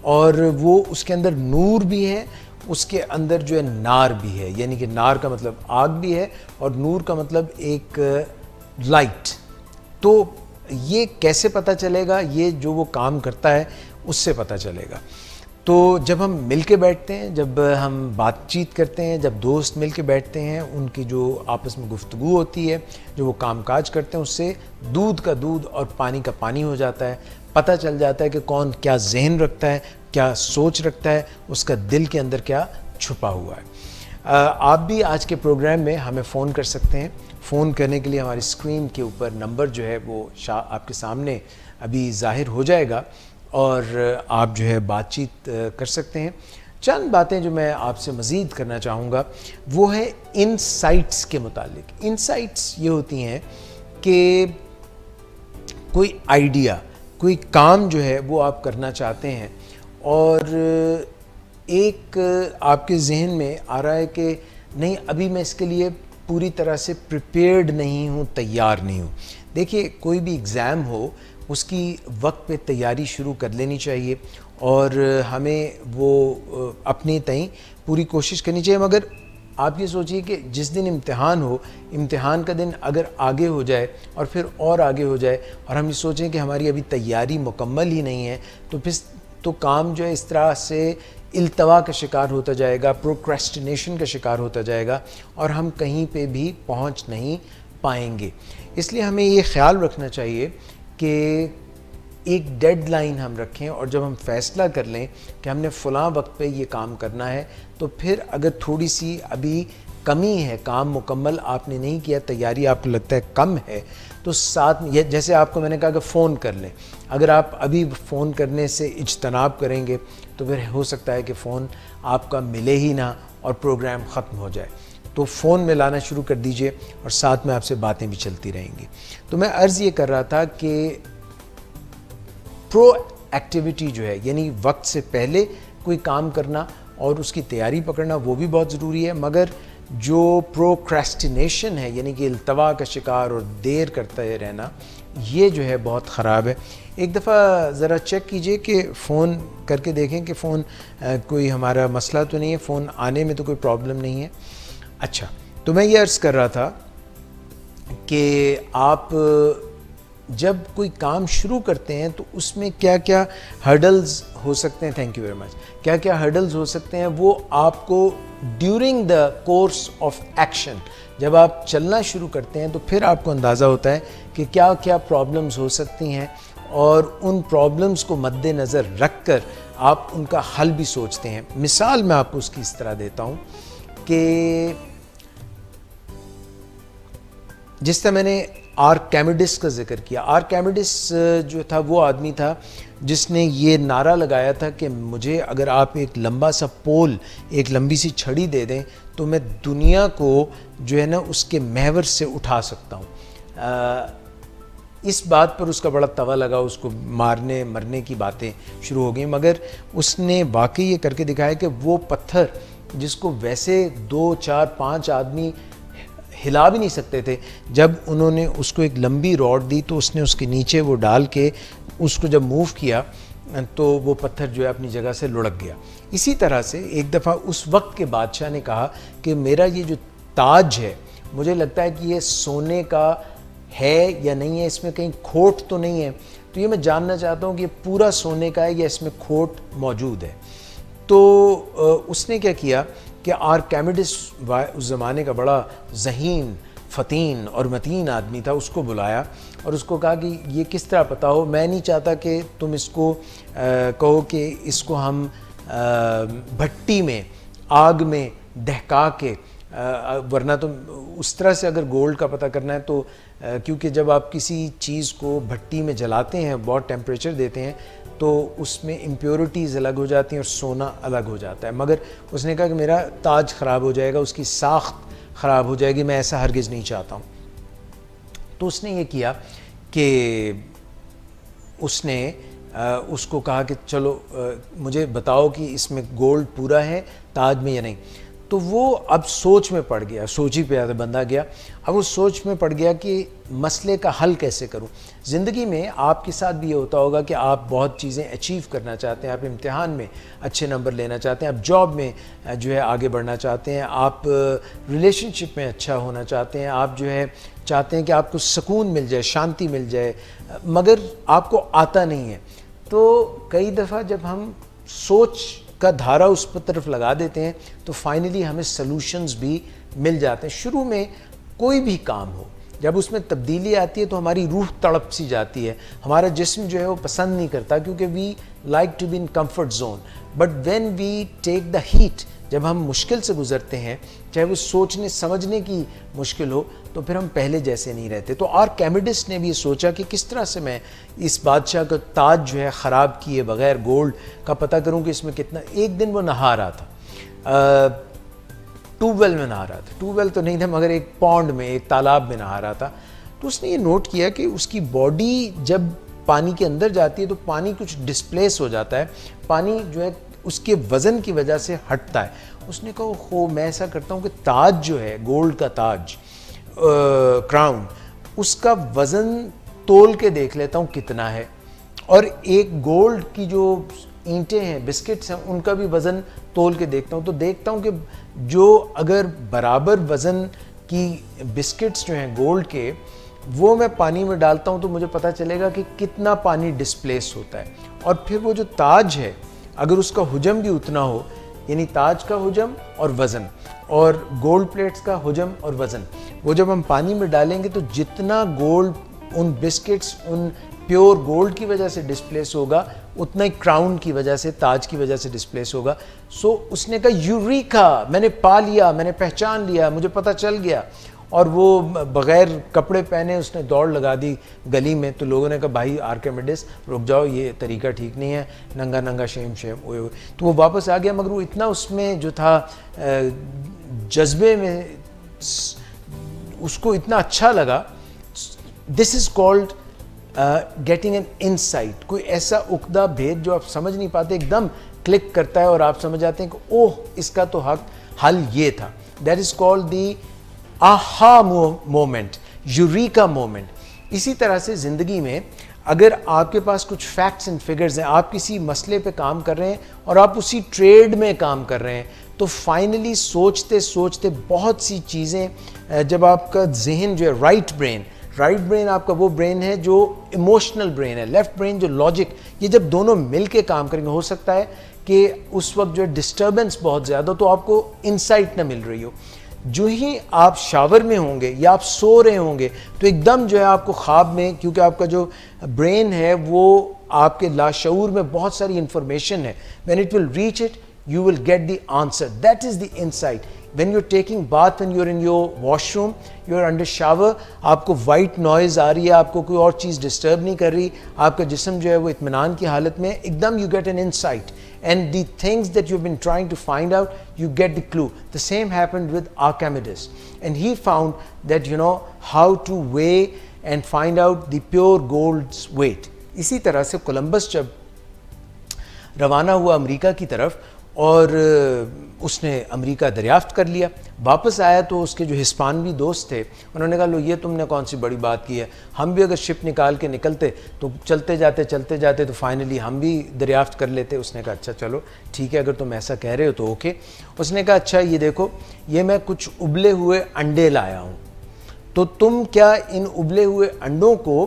और वो उसके अंदर नूर भी है, उसके अंदर जो है नार भी है। यानी कि नार का मतलब आग भी है और नूर का मतलब एक लाइट। तो ये कैसे पता चलेगा? ये जो वो काम करता है उससे पता चलेगा। तो जब हम मिल के बैठते हैं, जब हम बातचीत करते हैं, जब दोस्त मिल के बैठते हैं, उनकी जो आपस में गुफ्तगू होती है, जो वो कामकाज करते हैं, उससे दूध का दूध और पानी का पानी हो जाता है। पता चल जाता है कि कौन क्या जहन रखता है, क्या सोच रखता है, उसका दिल के अंदर क्या छुपा हुआ है। आप भी आज के प्रोग्राम में हमें फ़ोन कर सकते हैं। फ़ोन करने के लिए हमारी स्क्रीन के ऊपर नंबर जो है वो आपके सामने अभी ज़ाहिर हो जाएगा और आप जो है बातचीत कर सकते हैं। चंद बातें जो मैं आपसे मज़ीद करना चाहूँगा वो है इनसाइट्स के मुतालिक। इनसाइट्स ये होती हैं कि कोई आइडिया, कोई काम जो है वो आप करना चाहते हैं और एक आपके जहन में आ रहा है कि नहीं, अभी मैं इसके लिए पूरी तरह से प्रिपेयर्ड नहीं हूँ, तैयार नहीं हूँ। देखिए, कोई भी एग्ज़ाम हो उसकी वक्त पे तैयारी शुरू कर लेनी चाहिए और हमें वो अपने तय पूरी कोशिश करनी चाहिए। मगर आप ये सोचिए कि जिस दिन इम्तिहान हो, इम्तिहान का दिन अगर आगे हो जाए और फिर और आगे हो जाए और हम ये सोचें कि हमारी अभी तैयारी मुकम्मल ही नहीं है, तो फिर तो काम जो है इस तरह से इल्तवा का शिकार होता जाएगा, प्रोक्रेस्टिनेशन का शिकार होता जाएगा और हम कहीं पे भी पहुंच नहीं पाएंगे। इसलिए हमें ये ख्याल रखना चाहिए कि एक डेडलाइन हम रखें और जब हम फैसला कर लें कि हमने फ़लाँ वक्त पे ये काम करना है, तो फिर अगर थोड़ी सी अभी कमी है, काम मुकम्मल आपने नहीं किया, तैयारी आपको लगता है कम है, तो साथ ये जैसे आपको मैंने कहा कि फ़ोन कर लें, अगर आप अभी फ़ोन करने से इज्तनाब करेंगे तो फिर हो सकता है कि फ़ोन आपका मिले ही ना और प्रोग्राम ख़त्म हो जाए। तो फ़ोन में लाना शुरू कर दीजिए और साथ में आपसे बातें भी चलती रहेंगी। तो मैं अर्ज़ ये कर रहा था कि प्रो एक्टिविटी जो है, यानी वक्त से पहले कोई काम करना और उसकी तैयारी पकड़ना, वो भी बहुत ज़रूरी है, मगर जो प्रोक्रेस्टिनेशन है, यानी कि इल्तवा का शिकार और देर करते रहना, ये जो है बहुत ख़राब है। एक दफ़ा ज़रा चेक कीजिए कि फ़ोन करके देखें कि फ़ोन कोई हमारा मसला तो नहीं है, फ़ोन आने में तो कोई प्रॉब्लम नहीं है। अच्छा, तो मैं ये अर्ज़ कर रहा था कि आप जब कोई काम शुरू करते हैं तो उसमें क्या क्या हर्डल्स हो सकते हैं, थैंक यू वेरी मच, क्या क्या हर्डल्स हो सकते हैं, वो आपको during the course of action, जब आप चलना शुरू करते हैं तो फिर आपको अंदाज़ा होता है कि क्या क्या प्रॉब्लम्स हो सकती हैं और उन प्रॉब्लम्स को मद्देनज़र रख कर आप उनका हल भी सोचते हैं। मिसाल मैं आपको उसकी इस तरह देता हूँ कि जिस तरह मैंने आर्किमिडीज का जिक्र किया, आर्किमिडीज जो था वो आदमी था जिसने ये नारा लगाया था कि मुझे अगर आप एक लंबा सा पोल, एक लंबी सी छड़ी दे दें तो मैं दुनिया को जो है ना उसके महवर से उठा सकता हूँ। इस बात पर उसका बड़ा तवा लगा, उसको मारने मरने की बातें शुरू हो गई, मगर उसने वाकई ये करके दिखाया कि वो पत्थर जिसको वैसे 2, 4, 5 आदमी हिला भी नहीं सकते थे, जब उन्होंने उसको एक लंबी रॉड दी तो उसने उसके नीचे वो डाल के उसको जब मूव किया तो वो पत्थर जो है अपनी जगह से लुढ़क गया। इसी तरह से एक दफ़ा उस वक्त के बादशाह ने कहा कि मेरा ये जो ताज है, मुझे लगता है कि ये सोने का है या नहीं है, इसमें कहीं खोट तो नहीं है, तो ये मैं जानना चाहता हूँ कि ये पूरा सोने का है या इसमें खोट मौजूद है। तो उसने क्या किया कि आर्किमिडीज उस ज़माने का बड़ा ज़हीन, फ़तीन और मतीन आदमी था, उसको बुलाया और उसको कहा कि ये किस तरह पता हो, मैं नहीं चाहता कि तुम इसको कहो कि इसको हम भट्टी में, आग में दहका के, वरना तो उस तरह से अगर गोल्ड का पता करना है तो क्योंकि जब आप किसी चीज़ को भट्टी में जलाते हैं, बहुत टेम्परेचर देते हैं, तो उसमें इम्प्योरिटीज़ अलग हो जाती हैं और सोना अलग हो जाता है। मगर उसने कहा कि मेरा ताज ख़राब हो जाएगा, उसकी साख्त ख़राब हो जाएगी, मैं ऐसा हरगिज़ नहीं चाहता हूँ। तो उसने ये किया कि उसने उसको कहा कि चलो मुझे बताओ कि इसमें गोल्ड पूरा है ताज में या नहीं। तो वो अब सोच में पड़ गया, सोच ही पे बंदा गया। अब वो सोच में पड़ गया कि मसले का हल कैसे करूं। ज़िंदगी में आपके साथ भी ये होता होगा कि आप बहुत चीज़ें अचीव करना चाहते हैं, आप इम्तिहान में अच्छे नंबर लेना चाहते हैं, आप जॉब में जो है आगे बढ़ना चाहते हैं, आप रिलेशनशिप में अच्छा होना चाहते हैं, आप जो है चाहते हैं कि आपको सुकून मिल जाए, शांति मिल जाए, मगर आपको आता नहीं है। तो कई दफ़ा जब हम सोच का धारा उस पर तरफ लगा देते हैं तो फाइनली हमें सॉल्यूशंस भी मिल जाते हैं। शुरू में कोई भी काम हो, जब उसमें तब्दीली आती है तो हमारी रूह तड़प सी जाती है, हमारा जिस्म जो है वो पसंद नहीं करता, क्योंकि we like to be in comfort zone. But when we take the heat, जब हम मुश्किल से गुजरते हैं, चाहे वो सोचने समझने की मुश्किल हो, तो फिर हम पहले जैसे नहीं रहते। तो आर्किमिडीज ने भी ये सोचा कि किस तरह से मैं इस बादशाह का ताज जो है ख़राब किए बगैर गोल्ड का पता करूं कि इसमें कितना। एक दिन वो नहा रहा था, ट्यूबवेल में नहा रहा था, ट्यूबवेल तो नहीं था मगर एक पॉन्ड में, एक तालाब में नहा रहा था। तो उसने ये नोट किया कि उसकी बॉडी जब पानी के अंदर जाती है तो पानी कुछ डिस्प्लेस हो जाता है, पानी जो है उसके वज़न की वजह से हटता है। उसने कहा हो मैं ऐसा करता हूँ कि ताज जो है, गोल्ड का ताज, क्राउन, उसका वज़न तोल के देख लेता हूँ कितना है, और एक गोल्ड की जो ईंटें हैं, बिस्किट्स हैं, उनका भी वज़न तोल के देखता हूँ। तो देखता हूँ कि जो अगर बराबर वज़न की बिस्किट्स जो हैं गोल्ड के, वो मैं पानी में डालता हूँ तो मुझे पता चलेगा कि कितना पानी डिस्प्लेस होता है। और फिर वो जो ताज है, अगर उसका हुजम भी उतना हो, यानी ताज का हुजम और वज़न और गोल्ड प्लेट्स का हुजम और वज़न, वो जब हम पानी में डालेंगे तो जितना गोल्ड उन बिस्किट्स, उन प्योर गोल्ड की वजह से डिस्प्लेस होगा, उतना ही क्राउन की वजह से, ताज की वजह से डिस्प्लेस होगा। सो उसने कहा यूरीका, मैंने पा लिया, मैंने पहचान लिया, मुझे पता चल गया। और वो बग़ैर कपड़े पहने उसने दौड़ लगा दी गली में। तो लोगों ने कहा भाई आर्किमिडीज रुक जाओ, ये तरीका ठीक नहीं है, नंगा नंगा शेम शेम ओए ओए। तो वो वापस आ गया, मगर वो इतना उसमें जो था जज्बे में, उसको इतना अच्छा लगा। This is called getting an insight. कोई ऐसा उक्दा भेद जो आप समझ नहीं पाते एकदम क्लिक करता है और आप समझ आते हैं कि ओह इसका तो हल ये था। That is called the aha moment, यूरीका moment. इसी तरह से ज़िंदगी में अगर आपके पास कुछ फैक्ट्स एंड फिगर्स हैं, आप किसी मसले पे काम कर रहे हैं और आप उसी ट्रेड में काम कर रहे हैं, तो फाइनली सोचते सोचते बहुत सी चीज़ें, जब आपका जहन जो है राइट ब्रेन आपका वो ब्रेन है जो इमोशनल ब्रेन है, लेफ्ट ब्रेन जो लॉजिक, ये जब दोनों मिल के काम करेंगे, हो सकता है कि उस वक्त जो है डिस्टर्बेंस बहुत ज़्यादा, तो आपको इंसाइट ना मिल रही हो। जो ही आप शावर में होंगे या आप सो रहे होंगे तो एकदम जो है आपको ख्वाब में, क्योंकि आपका जो ब्रेन है वो आपके लाशऊर में बहुत सारी इंफॉर्मेशन है, when it will reach it you will get the answer. That is the insight. When you're taking bath, when you're in your washroom, you're under shower, आपको white noise आ रही है, आपको कोई और चीज़ डिस्टर्ब नहीं कर रही, आपका जिस्म जो है वो इत्मीनान की हालत में, एकदम you get an insight. And the things that you've been trying to find out, you get the clue. The same happened with Archimedes. And he found that, you know, how to weigh and find out the pure gold's weight. इसी तरह से कोलंबस जब रवाना हुआ अमेरिका की तरफ और उसने अमेरिका दरियाफ्त कर लिया, वापस आया तो उसके जो हिस्पानवी दोस्त थे उन्होंने कहा लो ये तुमने कौन सी बड़ी बात की है, हम भी अगर शिप निकाल के निकलते तो चलते जाते तो फाइनली हम भी दरियाफ्त कर लेते। उसने कहा अच्छा चलो ठीक है, अगर तुम ऐसा कह रहे हो तो ओके। उसने कहा अच्छा ये देखो, ये मैं कुछ उबले हुए अंडे लाया हूँ, तो तुम क्या इन उबले हुए अंडों को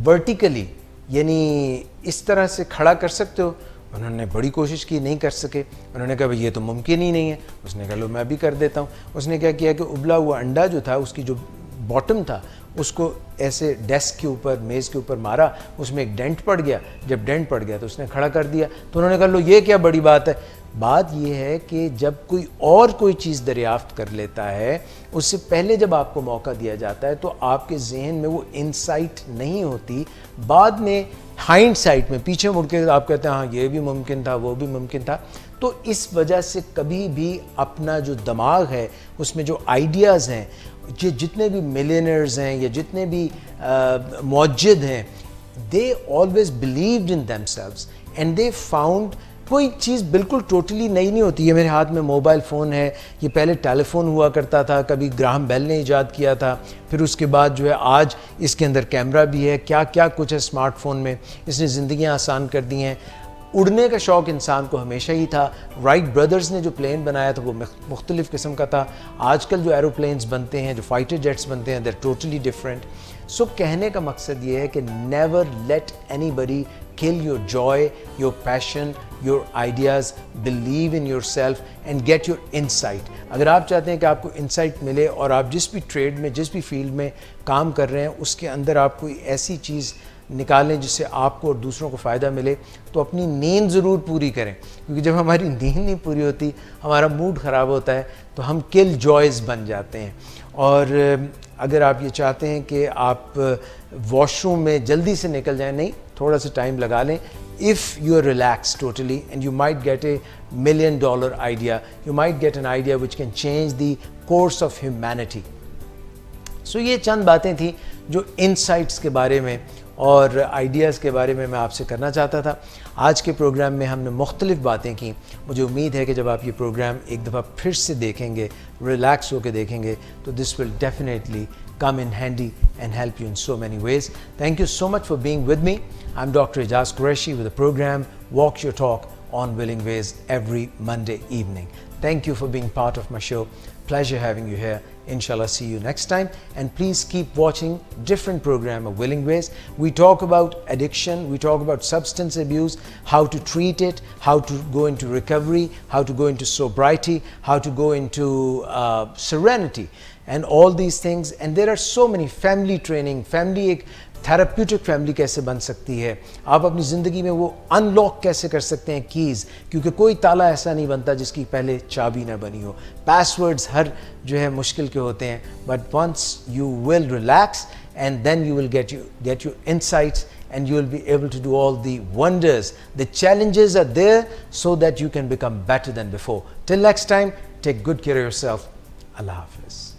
वर्टिकली यानी इस तरह से खड़ा कर सकते हो? उन्होंने बड़ी कोशिश की, नहीं कर सके। उन्होंने कहा भाई ये तो मुमकिन ही नहीं है। उसने कहा लो मैं भी कर देता हूँ। उसने क्या किया कि उबला हुआ अंडा जो था, उसकी जो बॉटम था उसको ऐसे डेस्क के ऊपर, मेज़ के ऊपर मारा, उसमें एक डेंट पड़ गया। जब डेंट पड़ गया तो उसने खड़ा कर दिया। तो उन्होंने कहा लो ये क्या बड़ी बात है। बात यह है कि जब कोई और कोई चीज़ दरियाफ्त कर लेता है, उससे पहले जब आपको मौका दिया जाता है तो आपके जहन में वो इंसाइट नहीं होती, बाद में हाइंडसाइट में पीछे मुड़ के आप कहते हैं हाँ ये भी मुमकिन था, वो भी मुमकिन था। तो इस वजह से कभी भी अपना जो दिमाग है उसमें जो आइडियाज़ हैं, जितने भी मिलियनर्स हैं या जितने भी मुअज्जिद हैं, they always believed in themselves and they found कोई चीज़ बिल्कुल टोटली नई नहीं होती है। मेरे हाथ में मोबाइल फ़ोन है, ये पहले टेलीफोन हुआ करता था, कभी ग्राहम बेल ने ईजाद किया था, फिर उसके बाद जो है आज इसके अंदर कैमरा भी है, क्या क्या कुछ है स्मार्टफोन में, इसने ज़िंदगियाँ आसान कर दी हैं। उड़ने का शौक़ इंसान को हमेशा ही था। राइट ब्रदर्स ने जो प्लेन बनाया था वो मुख्तलिफ़ किस्म का था। आजकल जो एरोप्लेन्स बनते हैं, जो फाइटर जेट्स बनते हैं, देर टोटली डिफरेंट। सो कहने का मकसद ये है कि never let anybody kill your joy, your passion, your ideas, believe in yourself and get your insight. अगर आप चाहते हैं कि आपको insight मिले और आप जिस भी ट्रेड में, जिस भी फील्ड में काम कर रहे हैं उसके अंदर आप कोई ऐसी चीज़ निकालें जिससे आपको और दूसरों को फ़ायदा मिले, तो अपनी नींद ज़रूर पूरी करें, क्योंकि जब हमारी नींद नहीं पूरी होती, हमारा मूड ख़राब होता है, तो हम किल जॉयज़ बन जाते हैं। और अगर आप ये चाहते हैं कि आप वॉशरूम में जल्दी से निकल जाएं, नहीं, थोड़ा सा टाइम लगा लें। If you are relax totally and you might get a $1 million idea, you might get an idea which can change the course of humanity. So ये चंद बातें थी जो इनसाइट्स के बारे में और आइडियाज़ के बारे में मैं आपसे करना चाहता था। आज के प्रोग्राम में हमने मुख्तलिफ़ बातें की। मुझे उम्मीद है कि जब आप ये प्रोग्राम एक दफ़ा फिर से देखेंगे, रिलैक्स होकर देखेंगे, तो this will definitely come in handy and help you in so many ways. Thank you so much for being with me. I'm Dr. Ejaz Qureshi with the program Walk Your Talk on Willing Ways every Monday evening. Thank you for being part of my show. Pleasure having you here. Inshallah, see you next time. And please keep watching different program of Willing Ways. We talk about addiction, we talk about substance abuse, how to treat it, how to go into recovery, how to go into sobriety, how to go into serenity, and all these things. And there are so many family training, therapeutic family कैसे बन सकती है, आप अपनी ज़िंदगी में वो अनलॉक कैसे कर सकते हैं कीज़, क्योंकि कोई ताला ऐसा नहीं बनता जिसकी पहले चाबी ना बनी हो। पासवर्ड्स हर जो है मुश्किल के होते हैं, but once you will relax and then you will get your insights and you will be able to do all the wonders. The challenges are there so that you can become better than before. Till next time, take good care of yourself. Allah Hafiz.